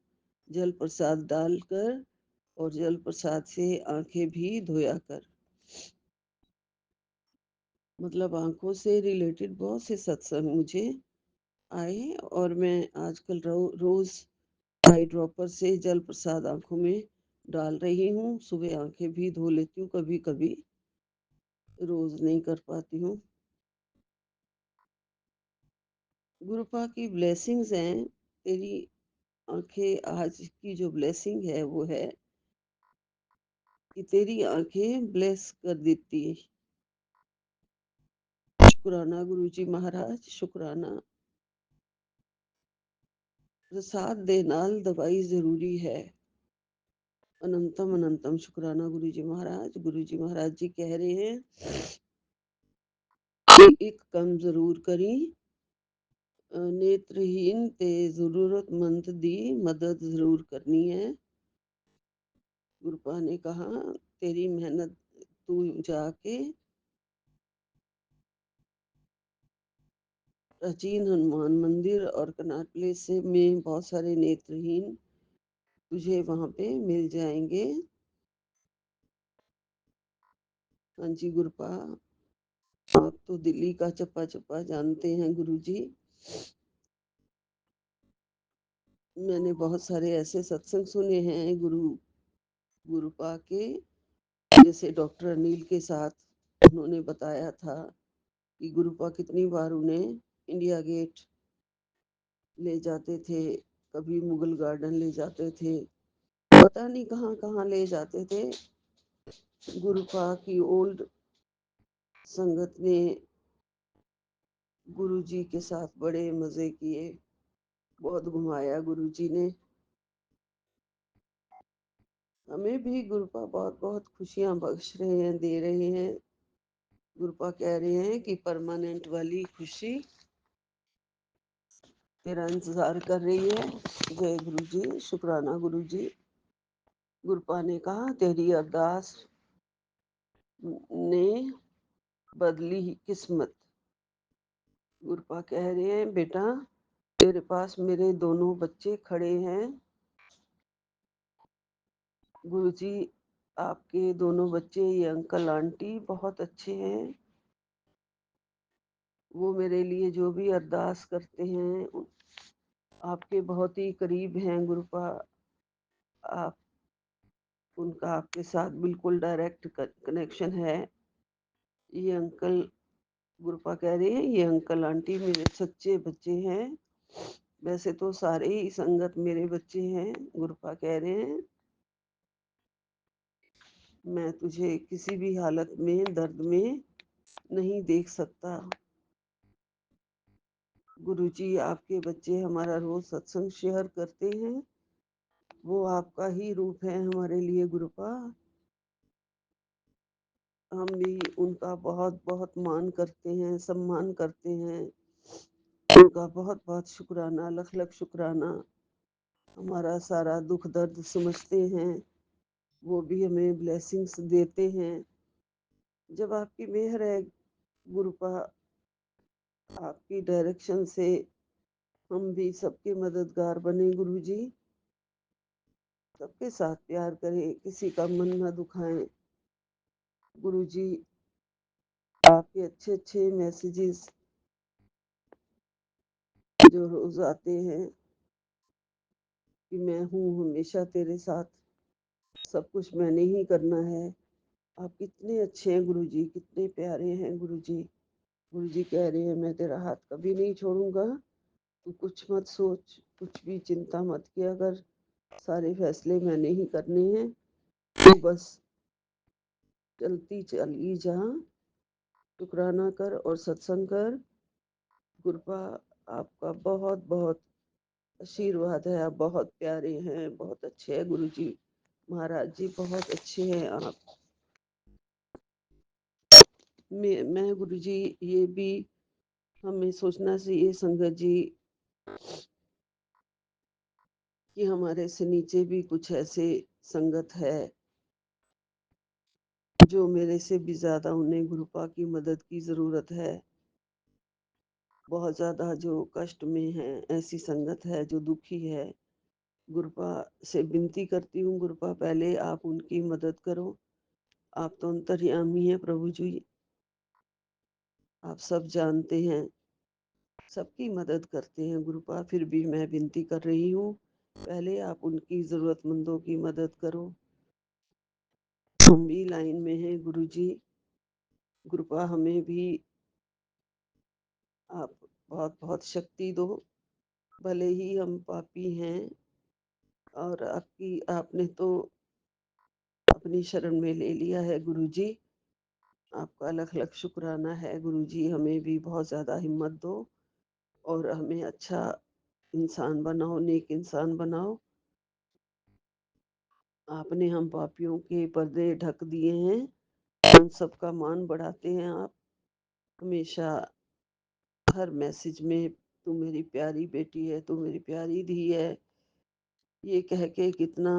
जल प्रसाद डालकर, और जल प्रसाद से आंखें भी धोया कर। मतलब आंखों से रिलेटेड बहुत से सत्संग मुझे आए, और मैं आजकल रोज आई ड्रॉपर से जल प्रसाद आंखों में डाल रही हूँ। सुबह आंखें भी धो लेती हूँ कभी कभी, रोज नहीं कर पाती हूँ। गुरुपा की ब्लेसिंग्स हैं। तेरी आंखें, आज की जो ब्लेसिंग है वो है कि तेरी आंखें ब्लेस कर देती है। शुक्राना गुरु जी महाराज, शुक्राना। प्रसाद दे नाल दवाई जरूरी है। अनंतम अनंतम शुक्राना गुरुजी महाराज। गुरुजी महाराज जी कह रहे हैं कि एक कम जरूर करी, नेत्रहीन ते जरूरतमंद दी मदद जरूर करनी है। गुरुपा ने कहा तेरी मेहनत, तू जाके प्राचीन हनुमान मंदिर और कनॉट प्लेस से में बहुत सारे नेत्रहीन तुझे वहां पे मिल जाएंगे। हाँ जी गुरुपा, आप तो दिल्ली का चप्पा चप्पा जानते हैं गुरुजी। मैंने बहुत सारे ऐसे सत्संग सुने हैं गुरुपा के, जैसे डॉक्टर अनिल के साथ उन्होंने बताया था कि गुरुपा कितनी बार उन्हें इंडिया गेट ले जाते थे, कभी मुगल गार्डन ले जाते थे, पता नहीं कहाँ कहाँ ले जाते थे। गुरुपा की ओल्ड संगत ने गुरुजी के साथ बड़े मजे किए, बहुत घुमाया गुरुजी ने हमें भी। गुरुपा बहुत बहुत खुशियां बख्श रहे हैं, दे रहे हैं। गुरुपा कह रहे हैं कि परमानेंट वाली खुशी तेरा इंतजार कर रही है। जय गुरु जी, शुक्राना गुरु जी। गुरुपा ने कहा तेरी अरदास ने बदली किस्मत। गुरुपा कह रहे हैं बेटा, तेरे पास मेरे दोनों बच्चे खड़े हैं। गुरुजी, आपके दोनों बच्चे, ये अंकल आंटी बहुत अच्छे हैं। वो मेरे लिए जो भी अरदास करते हैं आपके बहुत ही करीब हैं गुरुपा। आप उनका आपके साथ बिल्कुल डायरेक्ट कनेक्शन है। ये अंकल, गुरुपा कह रहे हैं, ये अंकल आंटी मेरे सच्चे बच्चे हैं। वैसे तो सारे ही संगत मेरे बच्चे हैं। गुरुपा कह रहे हैं मैं तुझे किसी भी हालत में दर्द में नहीं देख सकता। गुरुजी, आपके बच्चे हमारा रोज सत्संग शेयर करते हैं, वो आपका ही रूप है हमारे लिए गुरुपा। हम भी उनका बहुत बहुत मान करते हैं, सम्मान करते हैं। उनका बहुत बहुत शुक्राना, लख लख शुक्राना। हमारा सारा दुख दर्द समझते हैं, वो भी हमें ब्लेसिंग्स देते हैं। जब आपकी मेहर है गुरुपा, आपकी डायरेक्शन से हम भी सबके मददगार बने गुरुजी। सबके साथ प्यार करें, किसी का मन न दुखाएं। गुरुजी, आपके अच्छे अच्छे मैसेजेस जो रोज आते हैं कि मैं हूँ हमेशा तेरे साथ, सब कुछ मैंने ही करना है। आप कितने अच्छे हैं गुरुजी, कितने प्यारे हैं गुरुजी। गुरुजी कह रहे हैं मैं तेरा हाथ कभी नहीं छोड़ूंगा, तू कुछ मत सोच, कुछ भी चिंता मत किया कर, सारे फैसले मैंने ही करने हैं। तू बस चलती चली जा, शुक्राना कर और सत्संग कर। गुरुपा, आपका बहुत बहुत आशीर्वाद है, आप बहुत प्यारे हैं, बहुत अच्छे हैं गुरुजी महाराज जी, बहुत अच्छे हैं आप। मैं गुरुजी, ये भी हमें सोचना चाहिए संगत जी कि हमारे से नीचे भी कुछ ऐसे संगत है जो मेरे से भी ज्यादा उन्हें गुरुपा की मदद की जरूरत है। बहुत ज्यादा जो कष्ट में है, ऐसी संगत है जो दुखी है। गुरुपा से विनती करती हूँ, गुरुपा पहले आप उनकी मदद करो। आप तो अंतर्यामी हैं प्रभु जी, आप सब जानते हैं, सबकी मदद करते हैं गुरुपा। फिर भी मैं विनती कर रही हूँ, पहले आप उनकी जरूरतमंदों की मदद करो। हम भी लाइन में हैं गुरुजी। गुरुपा, हमें भी आप बहुत बहुत शक्ति दो। भले ही हम पापी हैं और आपने तो अपनी शरण में ले लिया है गुरुजी। आपका लख लख शुक्राना है गुरुजी। हमें भी बहुत ज्यादा हिम्मत दो और हमें अच्छा इंसान बनाओ, नेक इंसान बनाओ। आपने हम पापियों के पर्दे ढक दिए हैं, उन सब का मान बढ़ाते हैं आप। हमेशा हर मैसेज में तू मेरी प्यारी बेटी है, तू मेरी प्यारी धी है, ये कह के कितना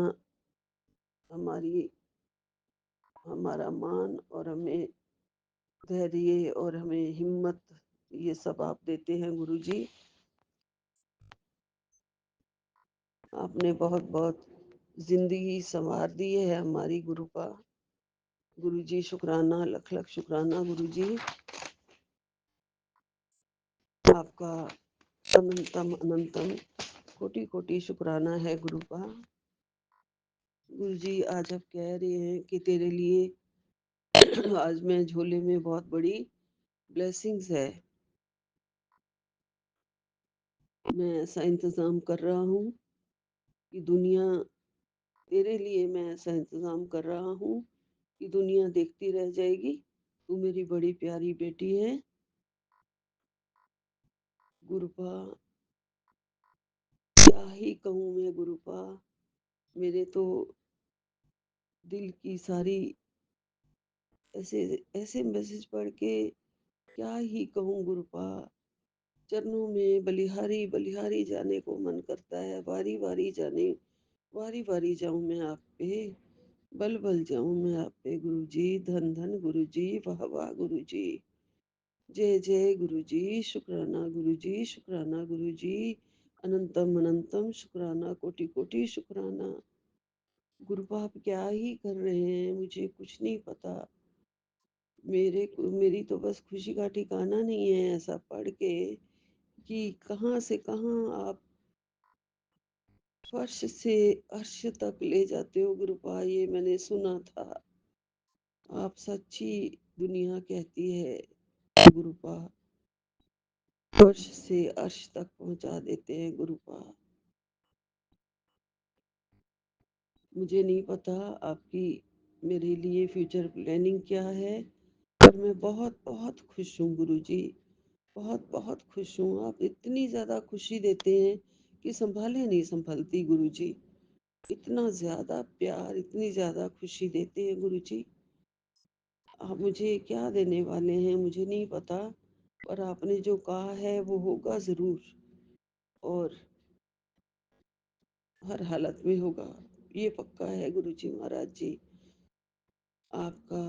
हमारा मान और हमें धैर्य और हमें हिम्मत ये सब आप देते हैं गुरुजी। आपने बहुत बहुत जिंदगी संवार दी है हमारी गुरुपा। गुरुजी शुक्राना, लख लख शुक्राना गुरुजी। आपका अनंतम अनंतम कोटि कोटि शुक्राना है गुरुपा। गुरुजी आज आप कह रहे हैं कि तेरे लिए आज मैं झोले में बहुत बड़ी ब्लेसिंग्स है। मैं ऐसा इंतज़ाम कर रहा हूँ कि दुनिया तेरे लिए मैं ऐसा इंतज़ाम कर रहा हूँ कि दुनिया देखती रह जाएगी। तू मेरी बड़ी प्यारी बेटी है गुरुपा। क्या ही कहूँ मैं गुरुपा, मेरे तो दिल की सारी ऐसे ऐसे मैसेज पढ़ के क्या ही कहूँ गुरुपा। चरणों में बलिहारी बलिहारी जाने को मन करता है। बारी बारी जाने, बारी बारी जाऊं मैं आप पे, बल बल जाऊं मैं आप पे गुरुजी। धन धन गुरुजी, वाह वाह गुरुजी, जय जय गुरुजी, शुक्राना गुरुजी, शुक्राना गुरुजी, अनंतम अनंतम शुक्राना, कोटि कोटि शुक्राना। गुरुपा आप क्या ही कर रहे हैं मुझे कुछ नहीं पता। मेरी तो बस खुशी का ठिकाना नहीं है ऐसा पढ़ के कि कहाँ से कहाँ आप फर्श से अर्श तक ले जाते हो गुरुपा। ये मैंने सुना था, आप सच्ची दुनिया कहती है गुरुपा, फर्श से अर्श तक पहुंचा देते हैं गुरुपा। मुझे नहीं पता आपकी मेरे लिए फ्यूचर प्लानिंग क्या है, पर मैं बहुत बहुत खुश हूँ गुरुजी, बहुत बहुत खुश हूँ। आप इतनी ज़्यादा खुशी देते हैं कि संभाले नहीं संभलती गुरुजी। इतना ज़्यादा प्यार, इतनी ज़्यादा खुशी देते हैं गुरुजी। आप मुझे क्या देने वाले हैं मुझे नहीं पता, पर आपने जो कहा है वो होगा ज़रूर, और हर हालत में होगा, ये पक्का है गुरुजी महाराज जी। आपका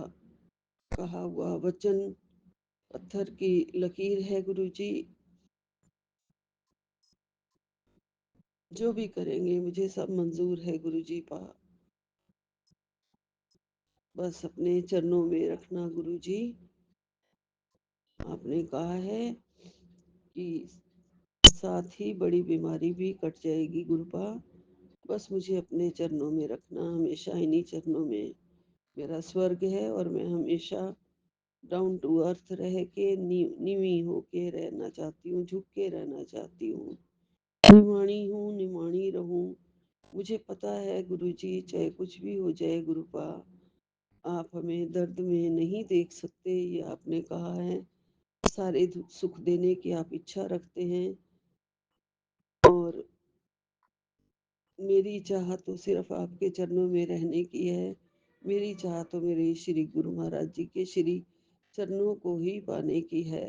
कहा हुआ वचन पत्थर की लकीर है गुरुजी। जो भी करेंगे मुझे सब मंजूर है गुरुजी पा, बस अपने चरणों में रखना गुरुजी। आपने कहा है कि साथ ही बड़ी बीमारी भी कट जाएगी गुरुपा। बस मुझे अपने चरणों में रखना, हमेशा इन्हीं चरणों में मेरा स्वर्ग है, और मैं हमेशा डाउन टू अर्थ रह के नीवी होके रहना चाहती हूँ, झुक के रहना चाहती हूँ। निमाणी हूँ, निमाणी रहूं। मुझे पता है गुरुजी चाहे कुछ भी हो जाए गुरुपा, आप हमें दर्द में नहीं देख सकते, ये आपने कहा है। सारे सुख देने की आप इच्छा रखते हैं, और मेरी चाह तो सिर्फ आपके चरणों में रहने की है। मेरी चाह तो मेरे श्री गुरु महाराज जी के श्री चरणों को ही पाने की है,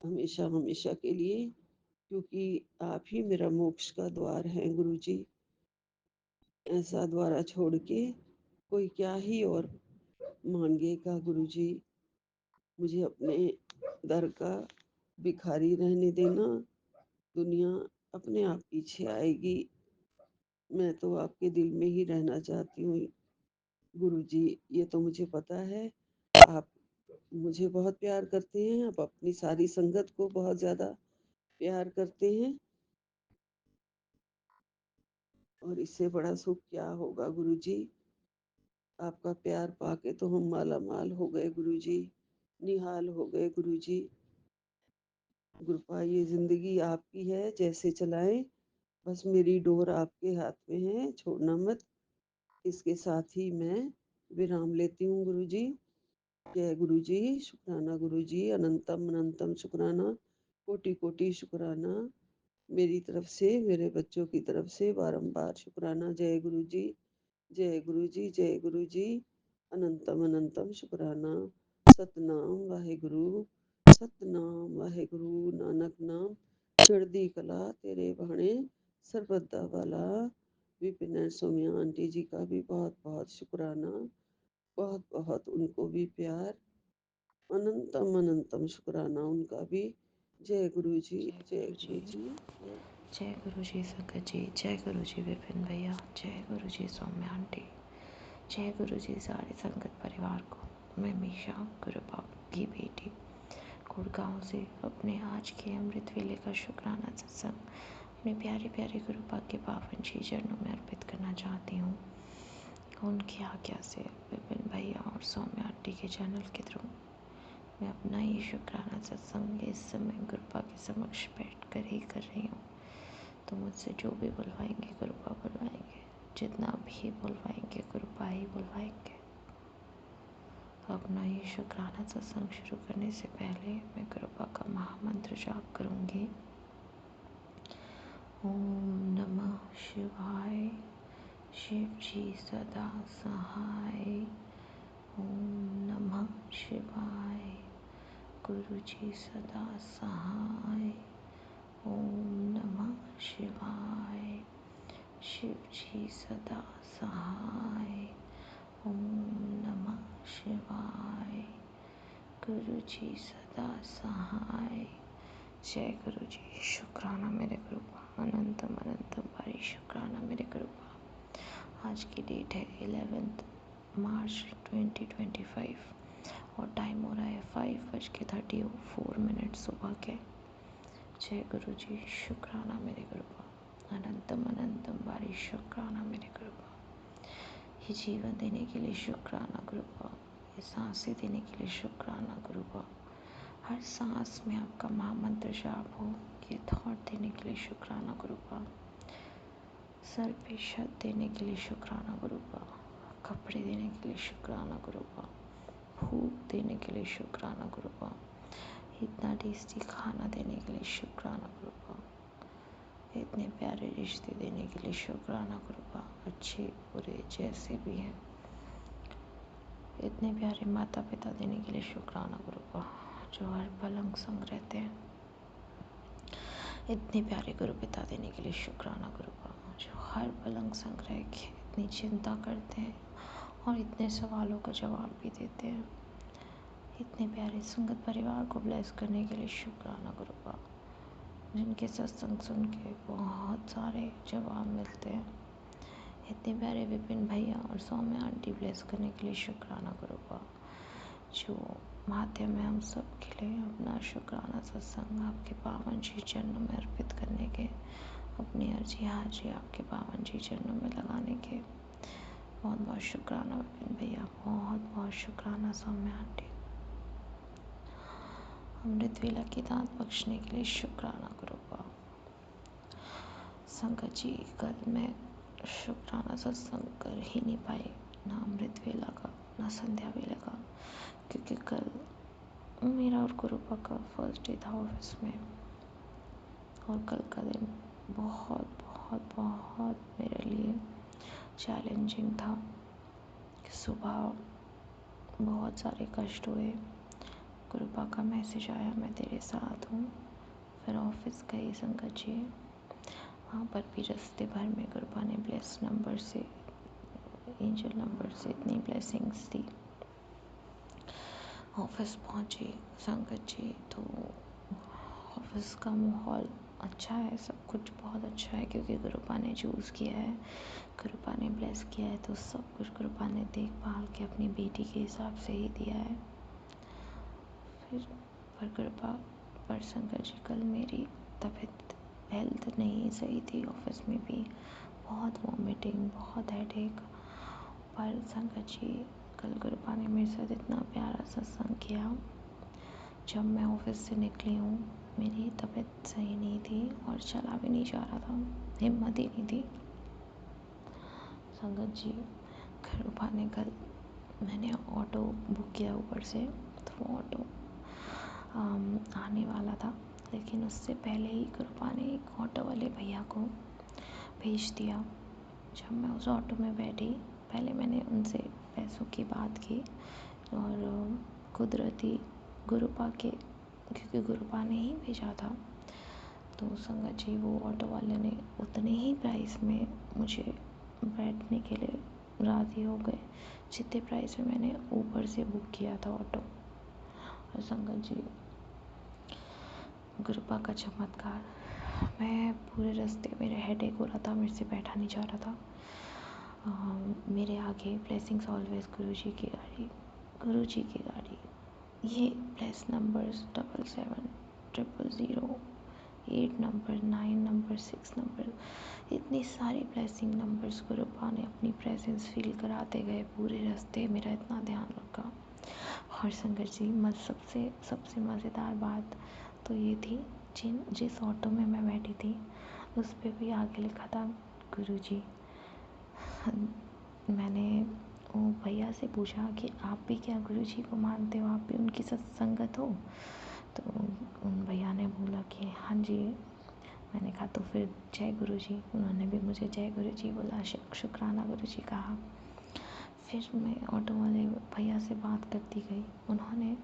हमेशा हमेशा के लिए, क्योंकि आप ही मेरा मोक्ष का द्वार है गुरुजी। ऐसा द्वारा छोड़ के कोई क्या ही और मांगेगा गुरुजी। मुझे अपने दर का भिखारी रहने देना, दुनिया अपने आप पीछे आएगी। मैं तो आपके दिल में ही रहना चाहती हूँ गुरुजी, ये तो मुझे पता है। आप मुझे बहुत प्यार करते हैं, आप अपनी सारी संगत को बहुत ज्यादा प्यार करते हैं, और इससे बड़ा सुख क्या होगा गुरुजी। आपका प्यार पाके तो हम माला माल हो गए गुरुजी, निहाल हो गए गुरुजी। गुरुपा ये जिंदगी आपकी है, जैसे चलाएं, बस मेरी डोर आपके हाथ में है, छोड़ना मत। इसके साथ ही मैं विराम लेती हूँ गुरुजी। जय गुरुजी, शुक्राना गुरुजी, अनंतम अनंतम शुक्राना, कोटि कोटि शुक्राना। मेरी तरफ से, मेरे बच्चों की तरफ से बारंबार शुक्राना। जय गुरु जी, जय गुरु जी, जय गुरु जी। अनंतम अनंतम शुक्राना। सतनाम वाहेगुरु, सतनाम वाहेगुरु। नानक नाम चढ़दी कला तेरे भाणे सरबत दा वाला। विपिन एंड सोम्या आंटी जी का भी बहुत बहुत शुक्राना, बहुत बहुत उनको भी प्यार। अनंतम अनंतम शुक्राना उनका भी। जय गुरु जी, जय गुरु जी। जय गुरु जी संगत जी, जय गुरु जी विपिन भैया, जय गुरु जी सौम्या आंटी, जय गुरु जी सारे संगत परिवार को। मैं मीशा गुरु बाप की बेटी गुड़गांव से अपने आज के अमृत वेले का शुक्राना सत्संग अपने प्यारे प्यारे गुरु बाप के पावन श्री चरणों में अर्पित करना चाहती हूँ। उनकी आज्ञा से विपिन भैया और सौम्या आंटी के चैनल के थ्रू मैं अपना ये शुक्राना सत्संग इस समय गुरुपा के समक्ष बैठ कर ही कर रही हूँ। तो मुझसे जो भी बुलवाएंगे गुरुपा बुलवाएंगे, जितना भी बुलवाएंगे गुरुपा ही बुलवाएंगे। तो अपना ये शुक्राना सत्संग शुरू करने से पहले मैं गुरुपा का महामंत्र जाप करूँगी। ओम नमः शिवाय, शिव जी सदा सहाय। ओम नमः शिवाय, गुरु जी सदा सहाय। ओम नमः शिवाय, शिव जी सदा सहाय। ओम नमः शिवाय, गुरु जी सदा सहाय। जय गुरु जी। शुक्राना मेरे गुरुपा, अनंतम अनंतम भारी शुक्राना मेरे गुरुपा। आज की डेट है 11 मार्च 2025 और टाइम हो रहा है 5:34 सुबह के। जय गुरु जी। शुक्राना मेरे गुरुपा, अनंतम अनंतम भारी शुक्राना मेरे गुरुपा। ये जीवन देने के लिए शुक्राना गुरुपा, ये सांसें देने के लिए शुक्राना गुरुपा। हर सांस में आपका महामंत्र जाप हो, ये थॉट देने के लिए शुक्राना गुरुपा। सर पे छत देने के लिए शुक्राना गुरुपा, कपड़े देने के लिए शुक्राना गुरुपा, भूख देने के लिए शुक्राना गुरुपा, इतना टेस्टी खाना देने के लिए शुक्राना गुरुपा, इतने प्यारे रिश्ते देने के लिए शुक्राना गुरुपा, अच्छे बुरे जैसे भी हैं, इतने प्यारे माता पिता देने के लिए शुक्राना गुरुपा, जो हर पल अंग संग रहते हैं। इतने प्यारे गुरु पिता देने के लिए शुक्राना गुरुपा, जो हर पल अंग संग रह के इतनी चिंता करते हैं और इतने सवालों का जवाब भी देते हैं। इतने प्यारे संगत परिवार को ब्लेस करने के लिए शुक्राना गुरुपा, जिनके सत्संग सुन के बहुत सारे जवाब मिलते हैं। इतने प्यारे विपिन भैया और सौम्या आंटी ब्लेस करने के लिए शुक्राना गुरुपा, जो माध्यम है हम सब के लिए अपना शुक्राना सत्संग आपके पावन श्री चरणों में अर्पित करने के, अपनी अर्जी हाजिरी आपके पावन श्री चरणों में लगाने के। बहुत बहुत शुक्राना विपिन भैया, बहुत बहुत शुक्राना सौम्या आंटी। अमृत वेला की दात बख्शने के लिए शुक्राना गुरुपा। संगत जी, कल मैं शुक्राना सत्संग कर ही नहीं पाई, ना अमृत वेला का ना संध्या वेला का, क्योंकि कल मेरा और गुरुपा का फर्स्ट डे था ऑफिस में। और कल का दिन बहुत बहुत बहुत मेरे लिए चैलेंजिंग था। सुबह बहुत सारे कष्ट हुए, गुरुपा का मैसेज आया मैं तेरे साथ हूँ। फिर ऑफिस गई संगत जी, वहाँ पर भी रास्ते भर में गुरुपा ने ब्लेस नंबर से, एंजल नंबर से इतनी ब्लेसिंग्स दी। ऑफिस पहुँची संगत जी, तो ऑफिस का माहौल अच्छा है, सब कुछ बहुत अच्छा है, क्योंकि गुरुपा ने चूज़ किया है, गुरुपा ने ब्लेस किया है, तो सब कुछ गुरुपा ने देखभाल के अपनी बेटी के हिसाब से ही दिया है। फिर पर गुरुपा पर संगत जी, कल मेरी तबीयत हेल्थ नहीं सही थी, ऑफिस में भी बहुत वॉमिटिंग, बहुत हेडेक। पर संगत जी, कल गुरुपा ने मेरे साथ इतना प्यारा सत्संग किया। जब मैं ऑफिस से निकली हूँ, मेरी तबीयत सही नहीं थी और चला भी नहीं जा रहा था, हिम्मत ही नहीं थी। संगत जी, गुरुपा ने कल, मैंने ऑटो बुक किया ऊपर से, तो वो ऑटो आने वाला था, लेकिन उससे पहले ही गुरुपा ने एक ऑटो वाले भैया को भेज दिया। जब मैं उस ऑटो में बैठी, पहले मैंने उनसे पैसों की बात की और कुदरती गुरुपा के, क्योंकि गुरुपा ने ही भेजा था, तो संगत जी वो ऑटो वाले ने उतने ही प्राइस में मुझे बैठने के लिए राज़ी हो गए जितने प्राइस में मैंने ऊपर से बुक किया था ऑटो। और संगत जी गुरुपा का चमत्कार, मैं पूरे रास्ते मेरे हेडेक हो रहा था, मेरे से बैठा नहीं जा रहा था। मेरे आगे ब्लेसिंग्स ऑलवेज गुरुजी की गाड़ी, गुरुजी की गाड़ी, ये place numbers 777008 number 9 number 6 number, इतनी सारी ब्लेसिंग नंबर्स गुरुपा ने अपनी प्रेजेंस फील कराते गए पूरे रास्ते। मेरा इतना ध्यान रखा। और संगत जी सबसे मज़ेदार बात तो ये थी, जिस ऑटो में मैं बैठी थी उस पे भी आगे लिखा था गुरुजी। मैंने वो भैया से पूछा कि आप भी क्या गुरुजी को मानते हो, आप भी उनकी सत्संगत हो? तो उन भैया ने बोला कि हाँ जी। मैंने कहा तो फिर जय गुरुजी। उन्होंने भी मुझे जय गुरुजी बोला, शुक्राना गुरुजी कहा। फिर मैं ऑटो वाले भैया से बात करती गई। उन्होंने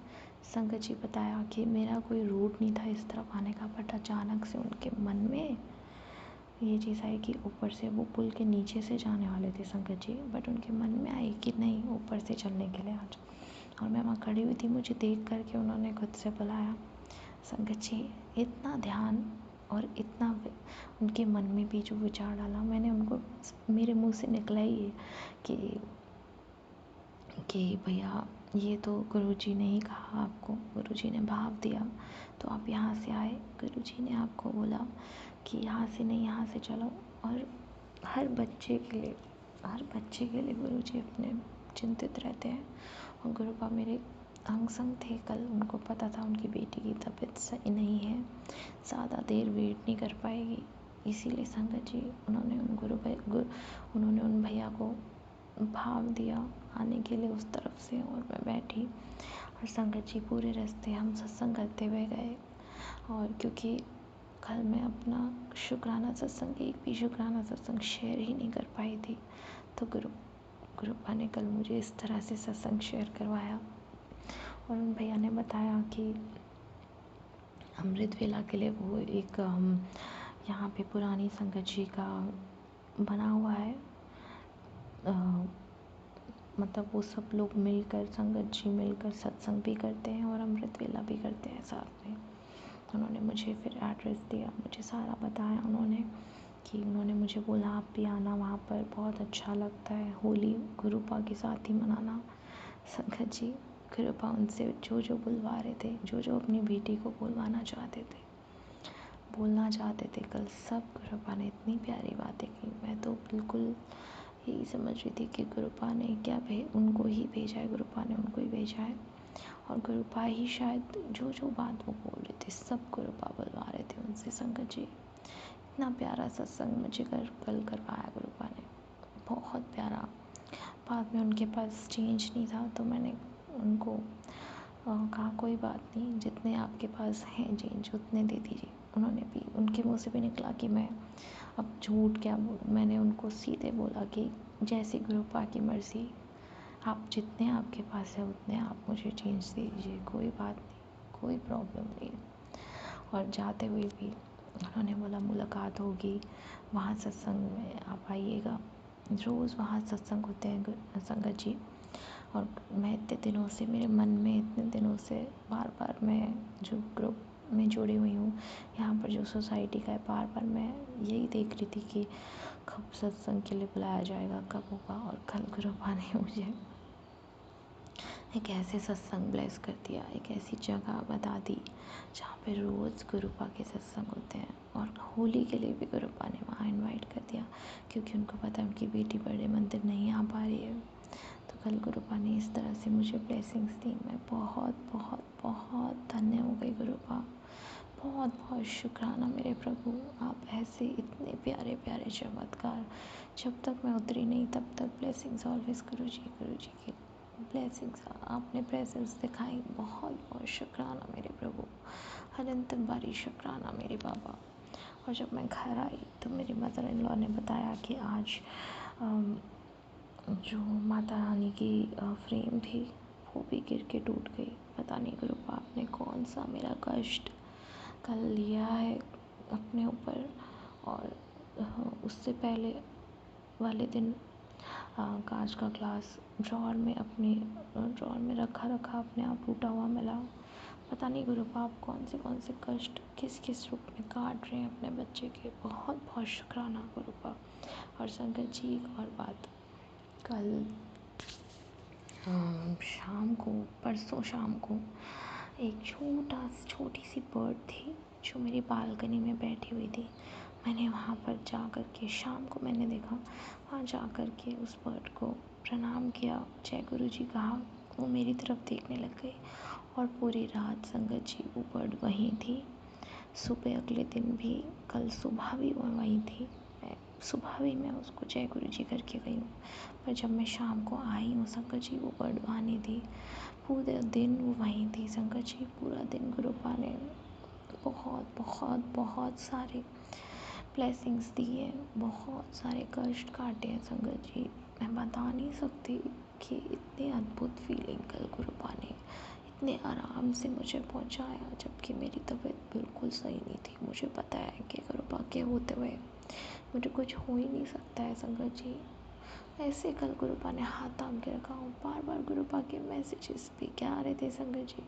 संगत जी बताया कि मेरा कोई रूट नहीं था इस तरफ आने का, बट अचानक से उनके मन में ये चीज़ आई कि ऊपर से वो पुल के नीचे से जाने वाले थे संगत जी, बट उनके मन में आई कि नहीं ऊपर से चलने के लिए आज। और मैं वहाँ खड़ी हुई थी, मुझे देख करके उन्होंने खुद से बुलाया। संगत जी इतना ध्यान और इतना उनके मन में भी जो विचार डाला, मैंने उनको, मेरे मुंह से निकला ही है कि भैया ये तो गुरुजी ने ही कहा आपको, गुरुजी ने भाव दिया तो आप यहाँ से आए, गुरुजी ने आपको बोला कि यहाँ से नहीं यहाँ से चलो। और हर बच्चे के लिए गुरुजी अपने चिंतित रहते हैं। और गुरुपा मेरे अंग संग थे कल, उनको पता था उनकी बेटी की तबीयत सही नहीं है, ज़्यादा देर वेट नहीं कर पाएगी, इसीलिए संगत जी उन्होंने उन भैया को भाव दिया आने के लिए उस तरफ से। और मैं बैठी और संगत जी पूरे रास्ते हम सत्संग करते हुए गए। और क्योंकि कल मैं अपना शुक्राना सत्संग, एक भी शुक्राना सत्संग शेयर ही नहीं कर पाई थी, तो गुरुपा ने कल मुझे इस तरह से सत्संग शेयर करवाया। और उन भैया ने बताया कि अमृत वेला के लिए वो एक यहाँ पे पुरानी संगत जी का बना हुआ है, मतलब वो सब लोग मिलकर, संगत जी मिलकर सत्संग भी करते हैं और अमृत वेला भी करते हैं साथ में। उन्होंने मुझे फिर एड्रेस दिया, मुझे सारा बताया उन्होंने मुझे बोला आप भी आना, वहाँ पर बहुत अच्छा लगता है, होली गुरुपा के साथ ही मनाना। संगत जी गुरुपा उनसे जो बुलवा रहे थे, जो अपनी बेटी को बोलना चाहते थे कल सब गुरुपा ने इतनी प्यारी बातें की। मैं तो बिल्कुल यही समझ रही थी कि गुरुपा ने उनको ही भेजा है, गुरुपा ने उनको ही भेजा है। और गुरुपा ही शायद जो बात वो बोल रहे थे सब गुरुपा बुलवा रहे थे उनसे। संगत जी इतना प्यारा सत्संग मुझे कल करवाया गुरुपा ने, बहुत प्यारा। बाद में उनके पास चेंज नहीं था तो मैंने उनको कहा कोई बात नहीं, जितने आपके पास हैं चेंज उतने दे दीजिए। उन्होंने भी, उनके मुँह से भी निकला कि मैं अब झूठ क्या बोलूं। मैंने उनको सीधे बोला कि जैसी गुरुपा की मर्ज़ी, आप जितने आपके पास है उतने आप मुझे चेंज दे दीजिए, कोई बात नहीं, कोई प्रॉब्लम नहीं। और जाते हुए भी उन्होंने बोला मुलाकात होगी, वहाँ सत्संग में आप आइएगा, रोज़ वहाँ सत्संग होते हैं संगत जी। और मैं इतने दिनों से, मेरे मन में इतने दिनों से बार मैं जो ग्रुप में जुड़ी हुई हूँ, यहाँ पर जो सोसाइटी का है, बार मैं यही देख रही थी कि कब सत्संग के लिए बुलाया जाएगा, कब होगा। और कल गुरुपा ने मुझे एक ऐसे सत्संग ब्लेस कर दिया, एक ऐसी जगह बता दी जहाँ पे रोज़ गुरुपा के सत्संग होते हैं। और होली के लिए भी गुरुपा ने वहाँ इनवाइट कर दिया, क्योंकि उनको पता है उनकी बेटी बड़े मंदिर नहीं आ पा रही है। तो कल गुरुपा ने इस तरह से मुझे ब्लेसिंग्स दी। मैं बहुत धन्य हो गई गुरुपा, बहुत शुक्राना मेरे प्रभु। आप ऐसे इतने प्यारे प्यारे चमत्कार, जब तक मैं उतरी नहीं तब तक ब्लेसिंग्स ऑलवेज गुरुजी की ब्लेसिंग्स, आपने प्रेजेंस दिखाई, बहुत बहुत शुक्राना मेरे प्रभु, अनंत बारी शुक्राना मेरे बाबा। और जब मैं घर आई तो मेरी मदर इन लॉ ने बताया कि आज जो माता रानी की फ्रेम थी वो भी गिर के टूट गई। पता नहीं गुरु बाप ने कौन सा मेरा कष्ट कल लिया है अपने ऊपर। और उससे पहले वाले दिन कांच का ग्लास ड्रॉअर में रखा अपने आप टूटा हुआ मिला। पता नहीं गुरु बाप कौन से कष्ट किस किस रूप में काट रहे हैं अपने बच्चे के। बहुत बहुत शुक्राना गुरु बाप। और संगत जी एक और बात, कल परसों शाम को एक छोटी सी बर्ड थी जो मेरी बालकनी में बैठी हुई थी। मैंने वहाँ पर जा कर के शाम को मैंने देखा, वहाँ जा कर के उस बर्ड को प्रणाम किया, जय गुरु जी कहा, वो मेरी तरफ देखने लग गई। और पूरी रात संगत जी वो बर्ड वहीं थी। सुबह अगले दिन भी, कल सुबह भी वो वहीं थी। सुबह भी मैं उसको जय गुरु जी करके गई हूँ, पर जब मैं शाम को आई हूँ संगत जी वो बर्ड वहाँ नहीं थी। पूरे दिन वो वहीं थी संगत जी। पूरा दिन गुरुपा ने बहुत बहुत बहुत सारे ब्लेसिंग्स दिए, बहुत सारे कष्ट काटे हैं संगत जी। मैं बता नहीं सकती कि इतनी अद्भुत फीलिंग कल गुरुपा ने इतने आराम से मुझे पहुंचाया, जबकि मेरी तबीयत बिल्कुल सही नहीं थी। मुझे पता है कि गुरुपा के होते हुए मुझे कुछ हो ही नहीं सकता है संगत जी। ऐसे कल गुरुपा ने हाथ थाम के रखा हूँ। बार बार गुरुपा के मैसेजेस भी क्या आ रहे थे संगत जी,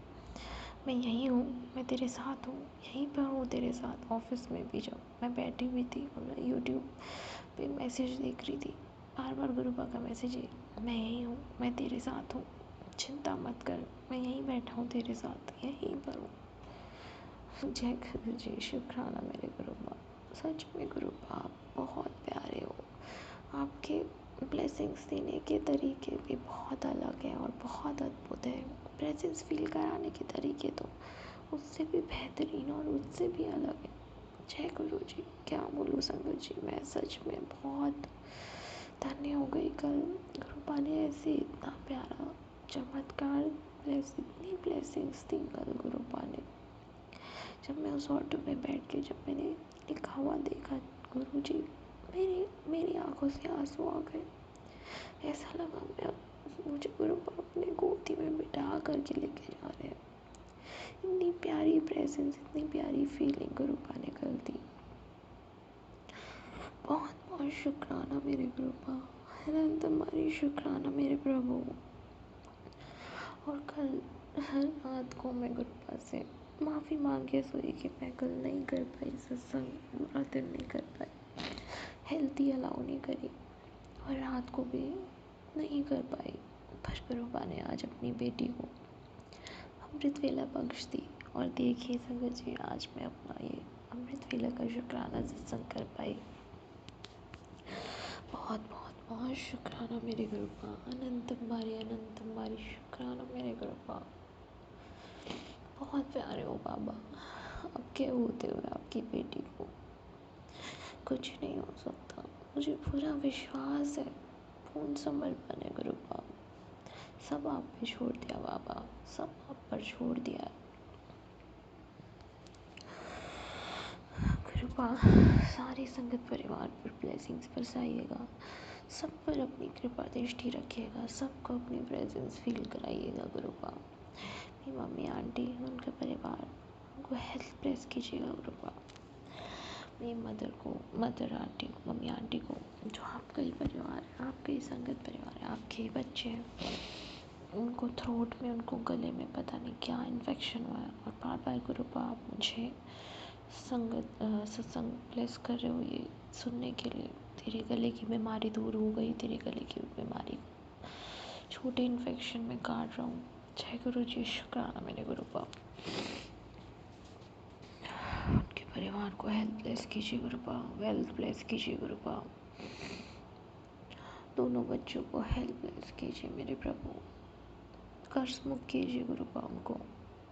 मैं यहीं हूँ, मैं तेरे साथ हूँ, यहीं पर हूँ तेरे साथ। ऑफिस में भी जब मैं बैठी हुई थी और मैं यूट्यूब पे मैसेज देख रही थी, बार बार गुरुपा का मैसेज है, मैं यहीं हूँ, मैं तेरे साथ हूँ, चिंता मत कर, मैं यहीं बैठा हूँ तेरे साथ, यहीं पर हूँ। जय गुरु जी, शुक्राना मेरे गुरुपा। सच में गुरुपा आप बहुत प्यारे हो। आपके ब्लेसिंग्स देने के तरीके भी बहुत अलग हैं और बहुत अद्भुत है। प्रेजेंस फील कराने के तरीके तो उससे भी बेहतरीन और उससे भी अलग है। जय गुरु जी, क्या बोलूँ संगत जी, मैं सच में बहुत धन्य हो गई। कल गुरुपा ने ऐसे इतना प्यारा चमत्कार, इतनी ब्लेसिंग्स दी कल गुरुपा ने। जब मैं उस ऑटो में बैठ के जब मैंने लिखा हुआ देखा गुरु जी, मेरी आंखों से आंसू आ गए। ऐसा लगा मुझे गुरुपा अपने गोदी में बिठा करके लेके जा रहे हैं। इतनी प्यारी प्रेजेंस, इतनी प्यारी फीलिंग गुरुपा ने कल दी। बहुत बहुत शुक्राना मेरे गुरुपा, अनंत हमारी शुक्राना मेरे प्रभु। और कल रात को मैं गुरुपा से माफ़ी मांगे सोई कि मैं कल नहीं कर पाई सत्संग, पूरा दिन नहीं कर पाई, हेल्थी अलाउ नहीं करी और रात को भी नहीं कर पाई। पर गुरुपा ने आज अपनी बेटी को अमृत वेला बख्श दी। और देखिए संगत जी, आज मैं अपना ये अमृत वेला का शुक्राना सत्संग कर पाई। बहुत बहुत बहुत शुक्राना मेरे गुरुपा, अनंत बारी शुक्राना मेरे गुरुपा। बहुत प्यारे हो बाबा, आपके होते हुए आपकी बेटी को कुछ नहीं हो सकता। मुझे पूरा विश्वास है, पूर्ण समर्पण है गुरुपा। सब आप पे छोड़ दिया बाबा, सब आप पर छोड़ दिया गुरुपा। सारी संगत परिवार पर ब्लेसिंग्स बरसाइएगा, सब पर अपनी कृपा दृष्टि रखिएगा, सबको अपनी प्रेजेंस फील कराइएगा गुरुपा। मेरी मम्मी आंटी, उनका परिवार, उनको हेल्थ ब्लेस कीजिएगा गुरुपा। मेरी मदर आंटी को, मम्मी आंटी को, जो आपका ही परिवार है, आपका ही संगत परिवार है, आपके ही बच्चे हैं, उनको थ्रोट में, उनको गले में पता नहीं क्या इन्फेक्शन हुआ है। और बार बार गुरुपा आप मुझे सत्संग ब्लेस कर रहे हो ये सुनने के लिए। तेरे गले की बीमारी दूर हो गई, तेरे गले की बीमारी छोटे इन्फेक्शन में काट रहा हूँ। जय गुरु जी, शुक्राना मेरे गुरुपा। उनके परिवार को हेल्थ ब्लेस कीजिए गुरुपा, वेल्थ ब्लेस कीजिए गुरुपा। दोनों बच्चों को हेल्थ ब्लेस कीजिए मेरे प्रभु। कर्ज मुक्त कीजिए गुरुपा उनको,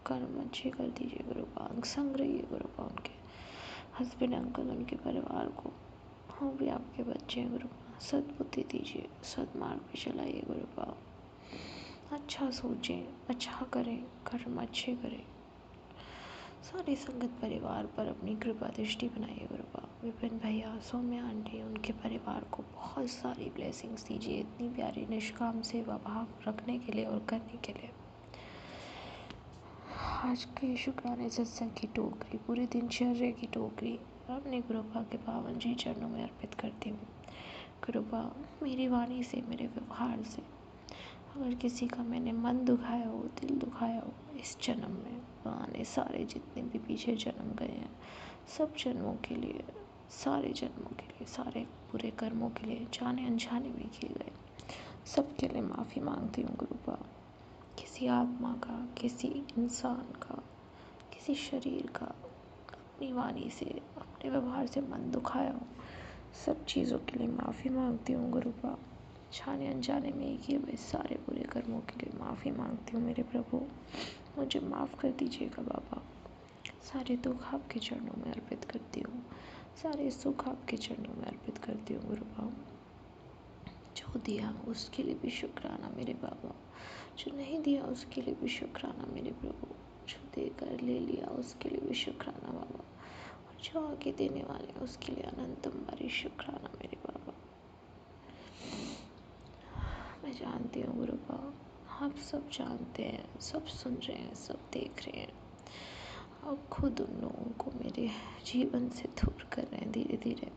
कर्म अच्छे कर दीजिए गुरुपा, संग रहिए गुरुपा उनके हस्बैंड अंकल, उनके परिवार को। वो भी आपके बच्चे हैं गुरुपा, सद्बुद्धि दीजिए, सदमार्ग पे चलाइए गुरुपा। अच्छा सोचें, अच्छा करें, कर्म अच्छे करें। सारी संगत परिवार पर अपनी कृपा दृष्टि बनाइए गुरुबा। विपिन भैया, सौम्या आंटी, उनके परिवार को बहुत सारी ब्लेसिंग्स दीजिए, इतनी प्यारी निष्काम सेवा भाव रखने के लिए और करने के लिए। आज के शुक्राने सत्संग की टोकरी, पूरी दिनचर्या की टोकरी अपने गुरुबा के पावन जी चरणों में अर्पित करती हूँ। गुरुबा, मेरी वाणी से, मेरे व्यवहार से अगर किसी का मैंने मन दुखाया हो, दिल दुखाया हो इस जन्म में, पुराने सारे जितने भी पीछे जन्म गए हैं, सब जन्मों के लिए, सारे जन्मों के लिए, सारे बुरे कर्मों के लिए, जाने अनजाने में किए गए, सब के लिए माफ़ी मांगती हूँ गुरुबा। किसी आत्मा का, किसी इंसान का, किसी शरीर का अपनी वाणी से, अपने व्यवहार से मन दुखाया हो, सब चीज़ों के लिए माफ़ी मांगती हूँ गुरुबा। जाने अनजाने में किए हुए सारे बुरे कर्मों के लिए माफ़ी मांगती हूँ मेरे प्रभु, मुझे माफ़ कर दीजिएगा बाबा। सारे दुख आपके चरणों में अर्पित करती हूँ, सारे सुख आपके चरणों में अर्पित करती हूँ गुरुबा। जो दिया उसके लिए भी शुक्राना मेरे बाबा, जो नहीं दिया उसके लिए भी शुक्राना मेरे प्रभु, जो देकर ले लिया उसके लिए भी शुक्राना बाबा, और जो आगे देने वाले उसके लिए अनंतम बारी शुक्राना मेरे बाबा। मैं जानती हूँ गुरुबा, आप सब जानते हैं, सब सुन रहे हैं, सब देख रहे हैं। आप खुद उन लोगों को मेरे जीवन से दूर कर रहे हैं धीरे धीरे,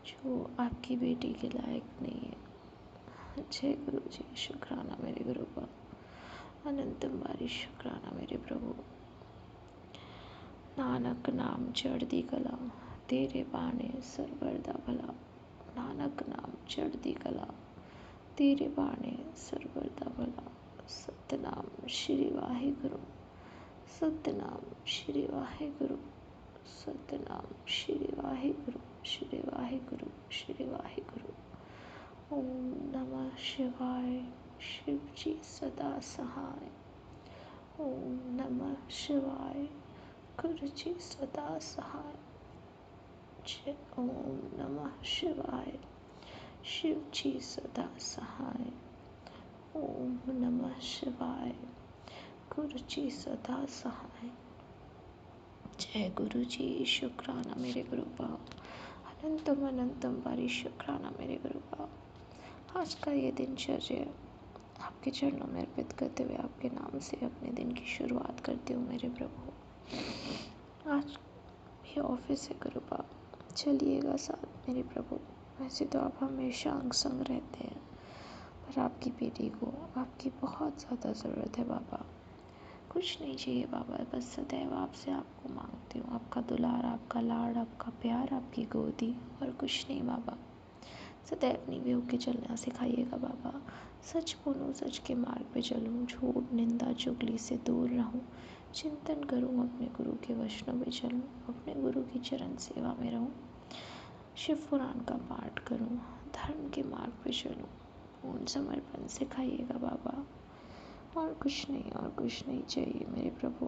जो आपकी बेटी के लायक नहीं है। जय गुरु जी, शुक्राना मेरे गुरुबा, अनंतम बारी शुक्राना मेरे प्रभु। नानक नाम चढ़दी कला, तेरे बाणे सरवरदा भला। नानक नाम चढ़दी कला, तेरे बाणे सरवरदा भला। सतनाम श्री वाहिगुरु, सतनाम श्री वाहिगुरु, सतनाम श्री वाहिगुरु, श्री वाहिगुरु, श्री वाहिगुरु। ओम नमः शिवाय, शिव जी सदा सहाय। ओम नमः शिवाय, गुरु जी सदा सहाय। जय ओम नमः शिवाय, शिव जी सदा सहाय। ओम नमः शिवाय, गुरु जी सदा सहाय। जय गुरु जी, शुक्राना मेरे गुरुबा, अनंतम अनंतम बारी शुक्राना मेरे गुरुबा। आज का ये दिनचर्या आपके चरणों में अर्पित करते हुए आपके नाम से अपने दिन की शुरुआत करती हूँ मेरे प्रभु। आज भी ऑफिस है गुरुबा, चलिएगा साथ मेरे प्रभु। वैसे तो आप हमेशा अंग संग रहते हैं, पर आपकी बेटी को आपकी बहुत ज़्यादा ज़रूरत है बाबा। कुछ नहीं चाहिए बाबा, बस सदैव आपसे आपको मांगती हूँ, आपका दुलार, आपका लाड़, आपका प्यार, आपकी गोदी, और कुछ नहीं बाबा। सदैव नीवे होके चलना सिखाइएगा बाबा। सच बोलूँ, सच के मार्ग पे चलूँ, झूठ निंदा चुगली से दूर रहूँ, चिंतन करूँ, अपने गुरु के वचनों पे चलूँ, अपने गुरु की चरण सेवा में रहूँ, शिव पुराण का पाठ करूँ, धर्म के मार्ग पे चलूँ, पूर्ण समर्पण सिखाइएगा बाबा। और कुछ नहीं, और कुछ नहीं चाहिए मेरे प्रभु।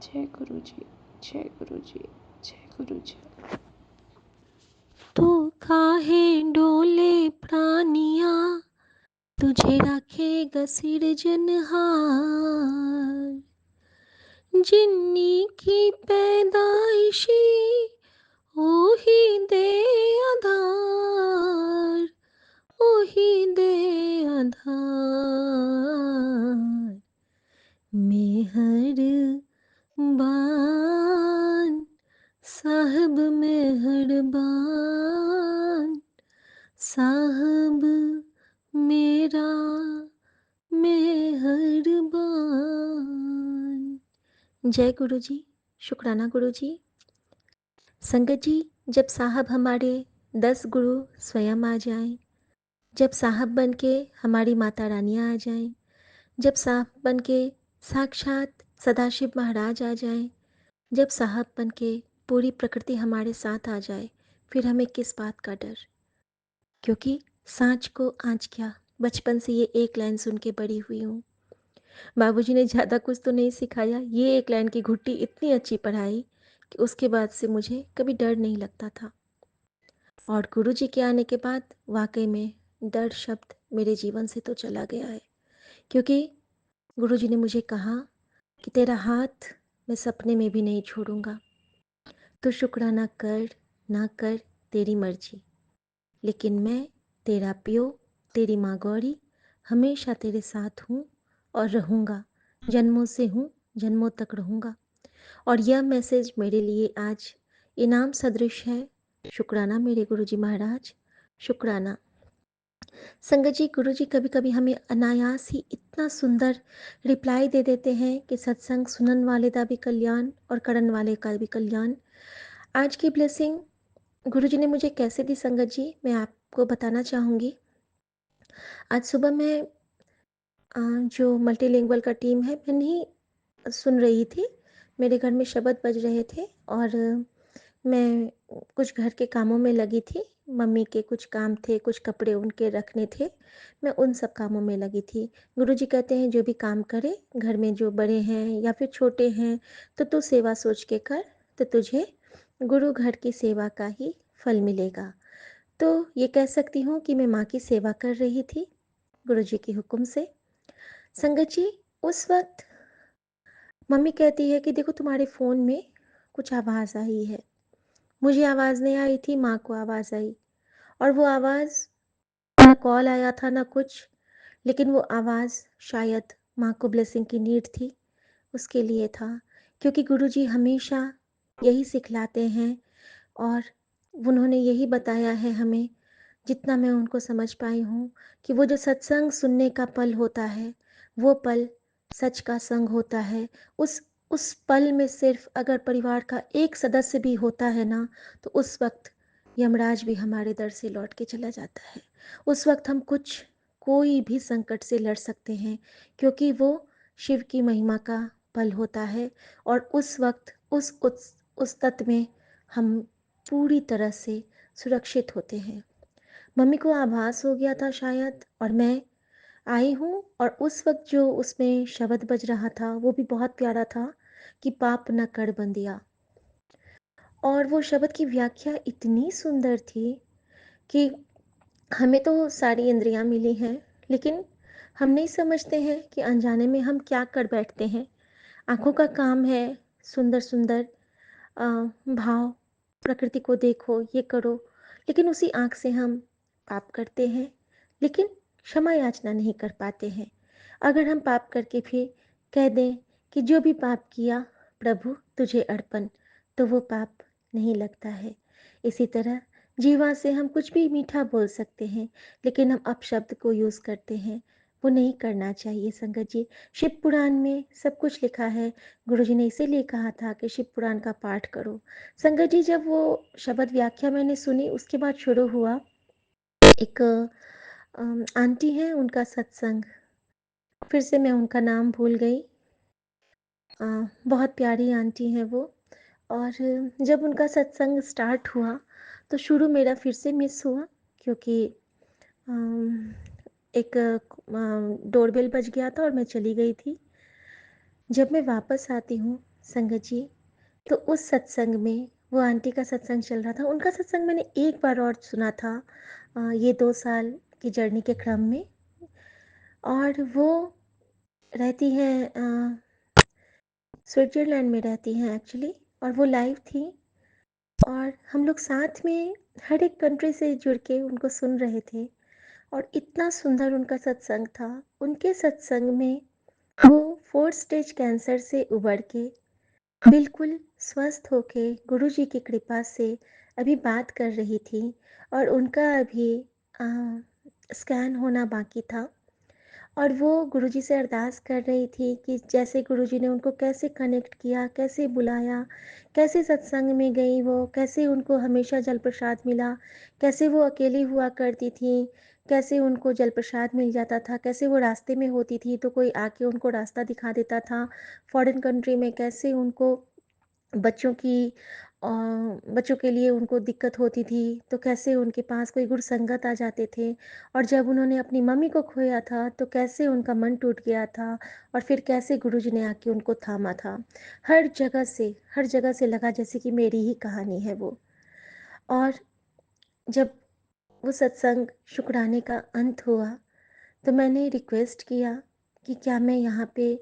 जय गुरु जी, जय गुरु जी, जय गुरु जी। तू काहे डोले प्राणिया, तुझे राखेगा सिरजनहार। जिन्नी की पैदाइशी ओही दे आधार, ओही दे आधार। मेहर बान साहब मेहरबान, साहब मेरा मेहरबान। जय गुरु जी, शुक्राना गुरु जी। संगत जी, जब साहब हमारे 10 गुरु स्वयं आ जाएं, जब साहब बन के हमारी माता रानियाँ आ जाएं, जब साहब बन के साक्षात सदाशिव महाराज आ जाएं, जब साहब बन के पूरी प्रकृति हमारे साथ आ जाए, फिर हमें किस बात का डर? क्योंकि सांच को आँच क्या, बचपन से ये एक लाइन सुन के बड़ी हुई हूँ। बाबूजी ने ज़्यादा कुछ तो नहीं सिखाया, ये एक लाइन की घुट्टी इतनी अच्छी पढ़ाई कि उसके बाद से मुझे कभी डर नहीं लगता था। और गुरुजी के आने के बाद वाकई में डर शब्द मेरे जीवन से तो चला गया है, क्योंकि गुरुजी ने मुझे कहा कि तेरा हाथ मैं सपने में भी नहीं छोड़ूंगा। तू शुक्राना कर ना कर तेरी मर्जी, लेकिन मैं तेरा प्यो, तेरी माँ गौरी हमेशा तेरे साथ हूँ और रहूँगा। जन्मों से हूँ, जन्मों तक रहूँगा। और यह मैसेज मेरे लिए आज इनाम सदृश है। शुक्राना मेरे गुरुजी महाराज, शुक्राना। संगत जी, गुरुजी कभी कभी हमें अनायास ही इतना सुंदर रिप्लाई दे देते हैं कि सत्संग सुनन वाले का भी कल्याण और करन वाले का भी कल्याण। आज की ब्लेसिंग गुरुजी ने मुझे कैसे दी संगत जी, मैं आपको बताना चाहूँगी। आज सुबह मैं जो मल्टीलिंगुअल का टीम है, मैं नहीं सुन रही थी। मेरे घर में शब्द बज रहे थे और मैं कुछ घर के कामों में लगी थी। मम्मी के कुछ काम थे, कुछ कपड़े उनके रखने थे, मैं उन सब कामों में लगी थी। गुरुजी कहते हैं जो भी काम करे, घर में जो बड़े हैं या फिर छोटे हैं, तो तू सेवा सोच के कर, तो तुझे गुरु घर की सेवा का ही फल मिलेगा। तो ये कह सकती हूँ कि मैं माँ की सेवा कर रही थी गुरुजी के हुक्म से। संगत जी, उस वक्त मम्मी कहती है कि देखो तुम्हारे फ़ोन में कुछ आवाज़ आई है। मुझे आवाज़ नहीं आई थी, माँ को आवाज़ आई, और वो आवाज़, ना कॉल आया था ना कुछ, लेकिन वो आवाज़ शायद माँ को ब्लेसिंग की नीड थी, उसके लिए था। क्योंकि गुरुजी हमेशा यही सिखलाते हैं और उन्होंने यही बताया है हमें, जितना मैं उनको समझ पाई हूँ, कि वो जो सत्संग सुनने का पल होता है, वो पल सच का संग होता है। उस पल में सिर्फ अगर परिवार का एक सदस्य भी होता है ना, तो उस वक्त यमराज भी हमारे दर से लौट के चला जाता है। उस वक्त हम कोई भी संकट से लड़ सकते हैं, क्योंकि वो शिव की महिमा का पल होता है। और उस वक्त उस तत्व में हम पूरी तरह से सुरक्षित होते हैं। मम्मी को आभास हो गया था शायद, और मैं आई हूँ, और उस वक्त जो उसमें शब्द बज रहा था वो भी बहुत प्यारा था कि पाप न कर बंदिया। और वो शब्द की व्याख्या इतनी सुंदर थी कि हमें तो सारी इंद्रियां मिली हैं, लेकिन हम नहीं समझते हैं कि अनजाने में हम क्या कर बैठते हैं। आँखों का काम है सुंदर सुंदर भाव, प्रकृति को देखो, ये करो, लेकिन उसी आँख से हम पाप करते हैं, लेकिन क्षमा याचना नहीं कर पाते हैं। अगर हम पाप करके फिर कह दें कि जो भी पाप किया प्रभु तुझे अर्पण, तो वो पाप नहीं लगता है। इसी तरह जीवा से हम कुछ भी मीठा बोल सकते हैं, लेकिन हम अपशब्द को यूज़ करते हैं, वो नहीं करना चाहिए संगत जी। शिव पुराण में सब कुछ लिखा है। गुरुजी ने इसीलिए कहा था कि शिव पुराण का पाठ करो। संगत जी, जब वो शब्द व्याख्या मैंने सुनी, उसके बाद शुरू हुआ एक आंटी हैं, उनका सत्संग, फिर से मैं उनका नाम भूल गई। बहुत प्यारी आंटी हैं वो। और जब उनका सत्संग स्टार्ट हुआ तो शुरू मेरा फिर से मिस हुआ, क्योंकि एक डोरबेल बज गया था और मैं चली गई थी। जब मैं वापस आती हूँ संगत जी, तो उस सत्संग में वो आंटी का सत्संग चल रहा था। उनका सत्संग मैंने एक बार और सुना था ये 2 साल की जर्नी के क्रम में। और वो रहती हैं स्विट्ज़रलैंड में रहती हैं एक्चुअली, और वो लाइव थी, और हम लोग साथ में हर एक कंट्री से जुड़ के उनको सुन रहे थे। और इतना सुंदर उनका सत्संग था। उनके सत्संग में वो 4 स्टेज कैंसर से उबर के बिल्कुल स्वस्थ होके गुरुजी की कृपा से अभी बात कर रही थी, और उनका अभी स्कैन होना बाकी था। और वो गुरुजी से अरदास कर रही थी कि जैसे गुरुजी ने उनको कैसे कनेक्ट किया, कैसे बुलाया, कैसे सत्संग में गई वो, कैसे उनको हमेशा जल प्रसाद मिला, कैसे वो अकेली हुआ करती थी, कैसे उनको जल प्रसाद मिल जाता था, कैसे वो रास्ते में होती थी तो कोई आके उनको रास्ता दिखा देता था। फॉरेन कंट्री में कैसे उनको बच्चों की बच्चों के लिए उनको दिक्कत होती थी, तो कैसे उनके पास कोई गुरु संगत आ जाते थे। और जब उन्होंने अपनी मम्मी को खोया था तो कैसे उनका मन टूट गया था, और फिर कैसे गुरुजी ने आके उनको थामा था। हर जगह से लगा जैसे कि मेरी ही कहानी है वो। और जब वो सत्संग शुक्राने का अंत हुआ तो मैंने रिक्वेस्ट किया कि क्या मैं यहाँ पे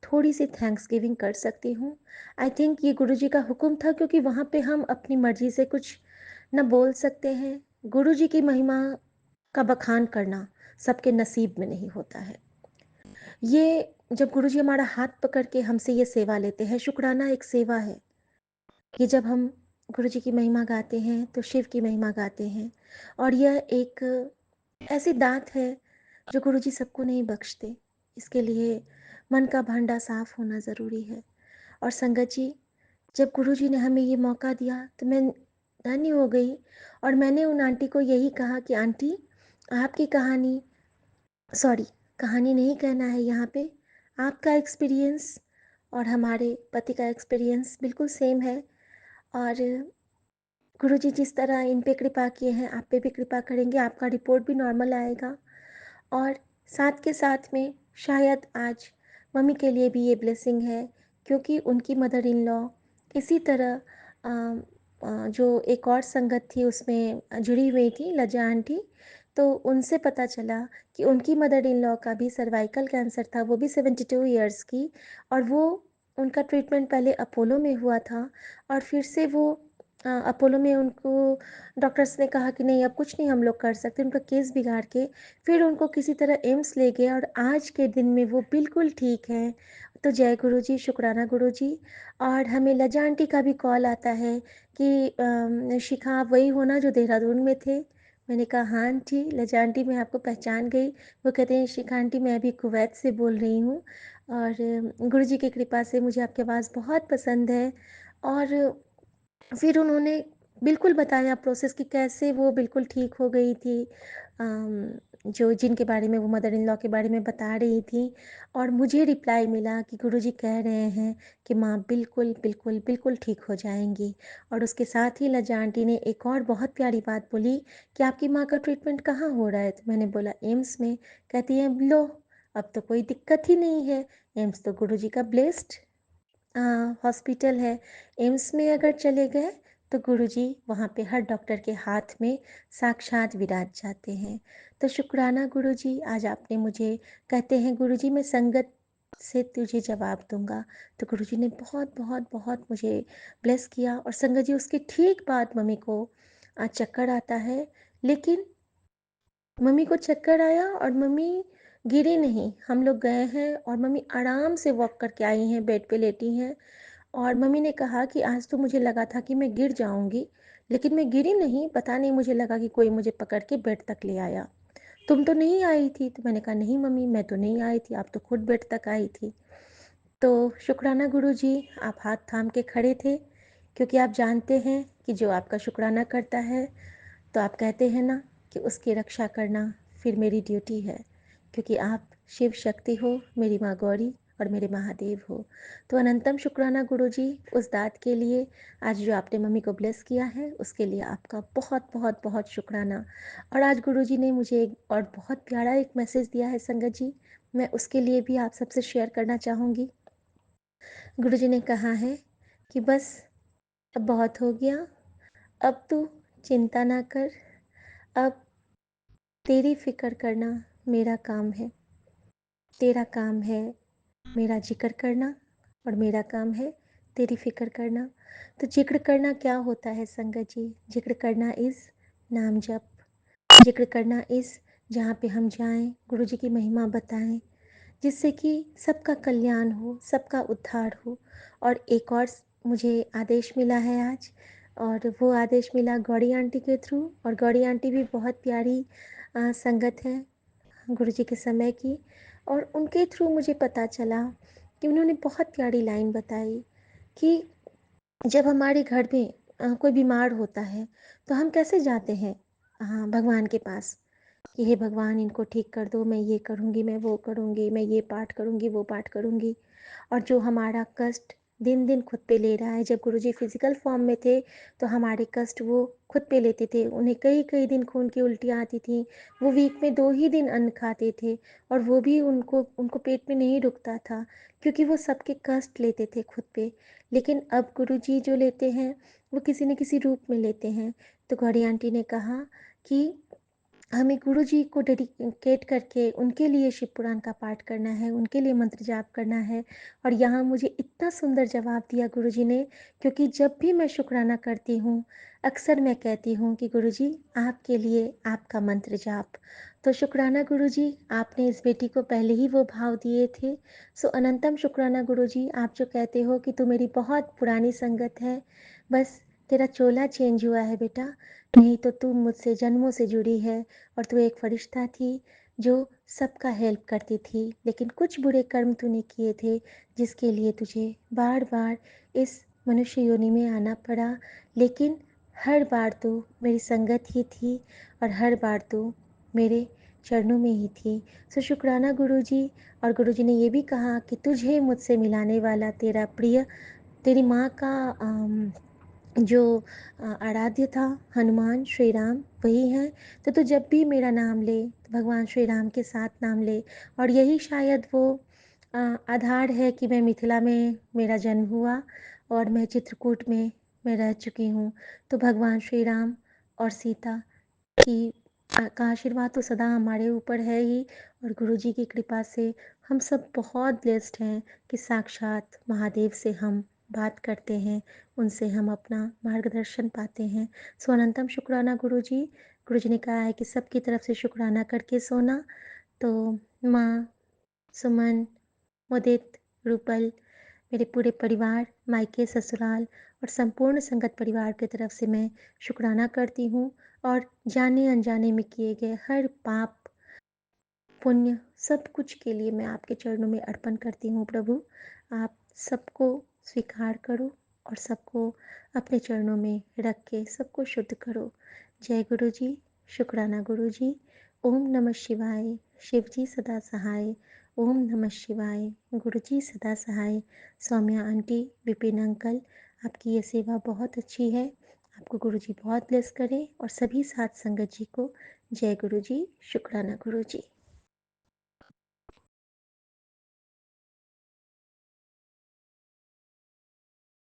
थोड़ी सी थैंक्स गिविंग कर सकती हूँ। आई थिंक ये गुरुजी का हुक्म था, क्योंकि वहाँ पे हम अपनी मर्जी से कुछ न बोल सकते हैं। गुरुजी की महिमा का बखान करना सबके नसीब में नहीं होता है। ये जब गुरुजी हमारा हाथ पकड़ के हमसे ये सेवा लेते हैं, शुक्राना एक सेवा है। ये जब हम गुरुजी की महिमा गाते हैं तो शिव की महिमा गाते हैं, और यह एक ऐसी दात है जो गुरुजी सबको नहीं बख्शते। इसके लिए मन का भांडा साफ होना ज़रूरी है। और संगत जी, जब गुरुजी ने हमें ये मौका दिया तो मैं धन्य हो गई, और मैंने उन आंटी को यही कहा कि आंटी, आपकी कहानी, सॉरी, कहानी नहीं कहना है यहाँ पे, आपका एक्सपीरियंस और हमारे पति का एक्सपीरियंस बिल्कुल सेम है। और गुरुजी जिस तरह इन पे कृपा किए हैं, आप पे भी कृपा करेंगे, आपका रिपोर्ट भी नॉर्मल आएगा। और साथ के साथ में शायद आज मम्मी के लिए भी ये ब्लेसिंग है, क्योंकि उनकी मदर इन लॉ इसी तरह जो एक और संगत थी उसमें जुड़ी हुई थी, लज्जा आंटी, तो उनसे पता चला कि उनकी मदर इन लॉ का भी सर्वाइकल कैंसर था, वो भी 72 ईयर्स की, और वो उनका ट्रीटमेंट पहले अपोलो में हुआ था, और फिर से वो अपोलो में उनको डॉक्टर्स ने कहा कि नहीं, अब कुछ नहीं हम लोग कर सकते, उनका केस बिगाड़ के फिर उनको किसी तरह एम्स ले गए, और आज के दिन में वो बिल्कुल ठीक है। तो जय गुरु जी, शुक्राना गुरु जी। और हमें लज्जा आंटी का भी कॉल आता है कि शिखा आप वही हो ना जो देहरादून में थे। मैंने कहा हाँ आंटी, लज्जा आंटी मैं आपको पहचान गई। वो कहते हैं शिखा आंटी मैं अभी कुवैत से बोल रही हूँ, और गुरु जी की कृपा से मुझे आपकी आवाज़ बहुत पसंद है। और फिर उन्होंने बिल्कुल बताया प्रोसेस कि कैसे वो बिल्कुल ठीक हो गई थी, जो जिनके बारे में वो मदर इन लॉ के बारे में बता रही थी। और मुझे रिप्लाई मिला कि गुरुजी कह रहे हैं कि माँ बिल्कुल बिल्कुल बिल्कुल ठीक हो जाएंगी। और उसके साथ ही लज्जा आंटी ने एक और बहुत प्यारी बात बोली कि आपकी माँ का ट्रीटमेंट कहाँ हो रहा है। तो मैंने बोला एम्स में। कहती है लो, अब तो कोई दिक्कत ही नहीं है, एम्स तो गुरुजी का ब्लेस्ड हॉस्पिटल है। एम्स में अगर चले गए तो गुरुजी वहाँ पे हर डॉक्टर के हाथ में साक्षात विराज जाते हैं। तो शुक्राना गुरुजी, आज आपने मुझे, कहते हैं गुरुजी मैं संगत से तुझे जवाब दूंगा, तो गुरुजी ने बहुत बहुत बहुत मुझे ब्लेस किया। और संगत जी, उसके ठीक बाद मम्मी को चक्कर आता है, लेकिन मम्मी को चक्कर आया और मम्मी गिरी नहीं। हम लोग गए हैं और मम्मी आराम से वॉक करके आई हैं, बेड पे लेटी हैं। और मम्मी ने कहा कि आज तो मुझे लगा था कि मैं गिर जाऊंगी, लेकिन मैं गिरी नहीं। पता नहीं, मुझे लगा कि कोई मुझे पकड़ के बेड तक ले आया। तुम तो नहीं आई थी। तो मैंने कहा नहीं मम्मी, मैं तो नहीं आई थी, आप तो खुद बेड तक आई थी। तो शुक्राना गुरुजी, आप हाथ थाम के खड़े थे, क्योंकि आप जानते हैं कि जो आपका शुक्राना करता है, तो आप कहते हैं ना कि उसकी रक्षा करना फिर मेरी ड्यूटी है, क्योंकि आप शिव शक्ति हो, मेरी माँ गौरी और मेरे महादेव हो। तो अनंतम शुक्राना गुरुजी उस दात के लिए, आज जो आपने मम्मी को ब्लेस किया है उसके लिए आपका बहुत बहुत बहुत शुक्राना। और आज गुरुजी ने मुझे एक और बहुत प्यारा एक मैसेज दिया है संगत जी, मैं उसके लिए भी आप सबसे शेयर करना चाहूँगी। गुरुजी ने कहा है कि बस अब बहुत हो गया, अब तू चिंता ना कर, अब तेरी फिक्र करना मेरा काम है, तेरा काम है मेरा जिक्र करना, और मेरा काम है तेरी फिक्र करना। तो जिक्र करना क्या होता है संगत जी? जिक्र करना इज़ नाम जप, जिक्र करना इज़ जहाँ पे हम जाएं, गुरु जी की महिमा बताएं, जिससे कि सबका कल्याण हो, सबका उद्धार हो। और एक और मुझे आदेश मिला है आज, और वो आदेश मिला गौड़ी आंटी के थ्रू। और गौड़ी आंटी भी बहुत प्यारी संगत है गुरुजी के समय की, और उनके थ्रू मुझे पता चला कि उन्होंने बहुत प्यारी लाइन बताई कि जब हमारे घर में कोई बीमार होता है तो हम कैसे जाते हैं भगवान के पास कि हे भगवान इनको ठीक कर दो, मैं ये करूँगी, मैं वो करूँगी, मैं ये पाठ करूँगी, वो पाठ करूँगी। और जो हमारा कष्ट दिन दिन खुद पे ले रहा है, जब गुरुजी फिजिकल फॉर्म में थे तो हमारे कष्ट वो खुद पे लेते थे। उन्हें कई कई दिन खून की उल्टियाँ आती थी, वो वीक में 2 ही दिन अन्न खाते थे, और वो भी उनको पेट में नहीं रुकता था, क्योंकि वो सबके कष्ट लेते थे खुद पे। लेकिन अब गुरुजी जो लेते हैं वो किसी न किसी रूप में लेते हैं। तो गौरी आंटी ने कहा कि हमें गुरु जी को डेडिकेट करके उनके लिए शिव पुराण का पाठ करना है, उनके लिए मंत्र जाप करना है। और यहाँ मुझे इतना सुंदर जवाब दिया गुरु जी ने, क्योंकि जब भी मैं शुक्राना करती हूँ अक्सर मैं कहती हूँ कि गुरु जी आपके लिए आपका मंत्र जाप। तो शुक्राना गुरु जी, आपने इस बेटी को पहले ही वो भाव दिए थे। सो अनंतम शुक्राना गुरु जी, आप जो कहते हो कि तू मेरी बहुत पुरानी संगत है, बस तेरा चोला चेंज हुआ है बेटा, नहीं तो तू मुझसे जन्मों से जुड़ी है। और तू एक फरिश्ता थी जो सबका हेल्प करती थी, लेकिन कुछ बुरे कर्म तूने किए थे जिसके लिए तुझे बार बार इस मनुष्य योनि में आना पड़ा। लेकिन हर बार तू मेरी संगत ही थी और हर बार तू मेरे चरणों में ही थी। सो शुक्राना गुरु जी। और गुरु जी ने ये भी कहा कि तुझे मुझसे मिलाने वाला तेरा प्रिय, तेरी माँ का जो आराध्य था हनुमान श्री राम वही हैं। तो तू जब भी मेरा नाम ले तो भगवान श्री राम के साथ नाम ले। और यही शायद वो आधार है कि मैं मिथिला में मेरा जन्म हुआ और मैं चित्रकूट में मैं रह चुकी हूँ। तो भगवान श्री राम और सीता की का आशीर्वाद तो सदा हमारे ऊपर है ही। और गुरु जी की कृपा से हम सब बहुत ब्लेस्ड हैं कि साक्षात महादेव से हम बात करते हैं, उनसे हम अपना मार्गदर्शन पाते हैं। सो अनंतम शुक्राना गुरु जी। गुरु जी ने कहा है कि सबकी तरफ से शुक्राना करके सोना। तो माँ, सुमन, मुदित, रूपल, मेरे पूरे परिवार, मायके, ससुराल और संपूर्ण संगत परिवार की तरफ से मैं शुक्राना करती हूँ। और जाने अनजाने में किए गए हर पाप पुण्य सब कुछ के लिए मैं आपके चरणों में अर्पण करती हूँ प्रभु। आप सबको स्वीकार करो और सबको अपने चरणों में रख के सबको शुद्ध करो। जय गुरु जी। शुक्राना गुरु जी। ओम नमः शिवाय। शिव जी सदा सहाय। ओम नमः शिवाय। गुरु जी सदा सहाय। सौम्या आंटी, विपिन अंकल, आपकी ये सेवा बहुत अच्छी है। आपको गुरु जी बहुत ब्लेस करें और सभी साथ संगत जी को जय गुरु जी। शुक्राना गुरु जी।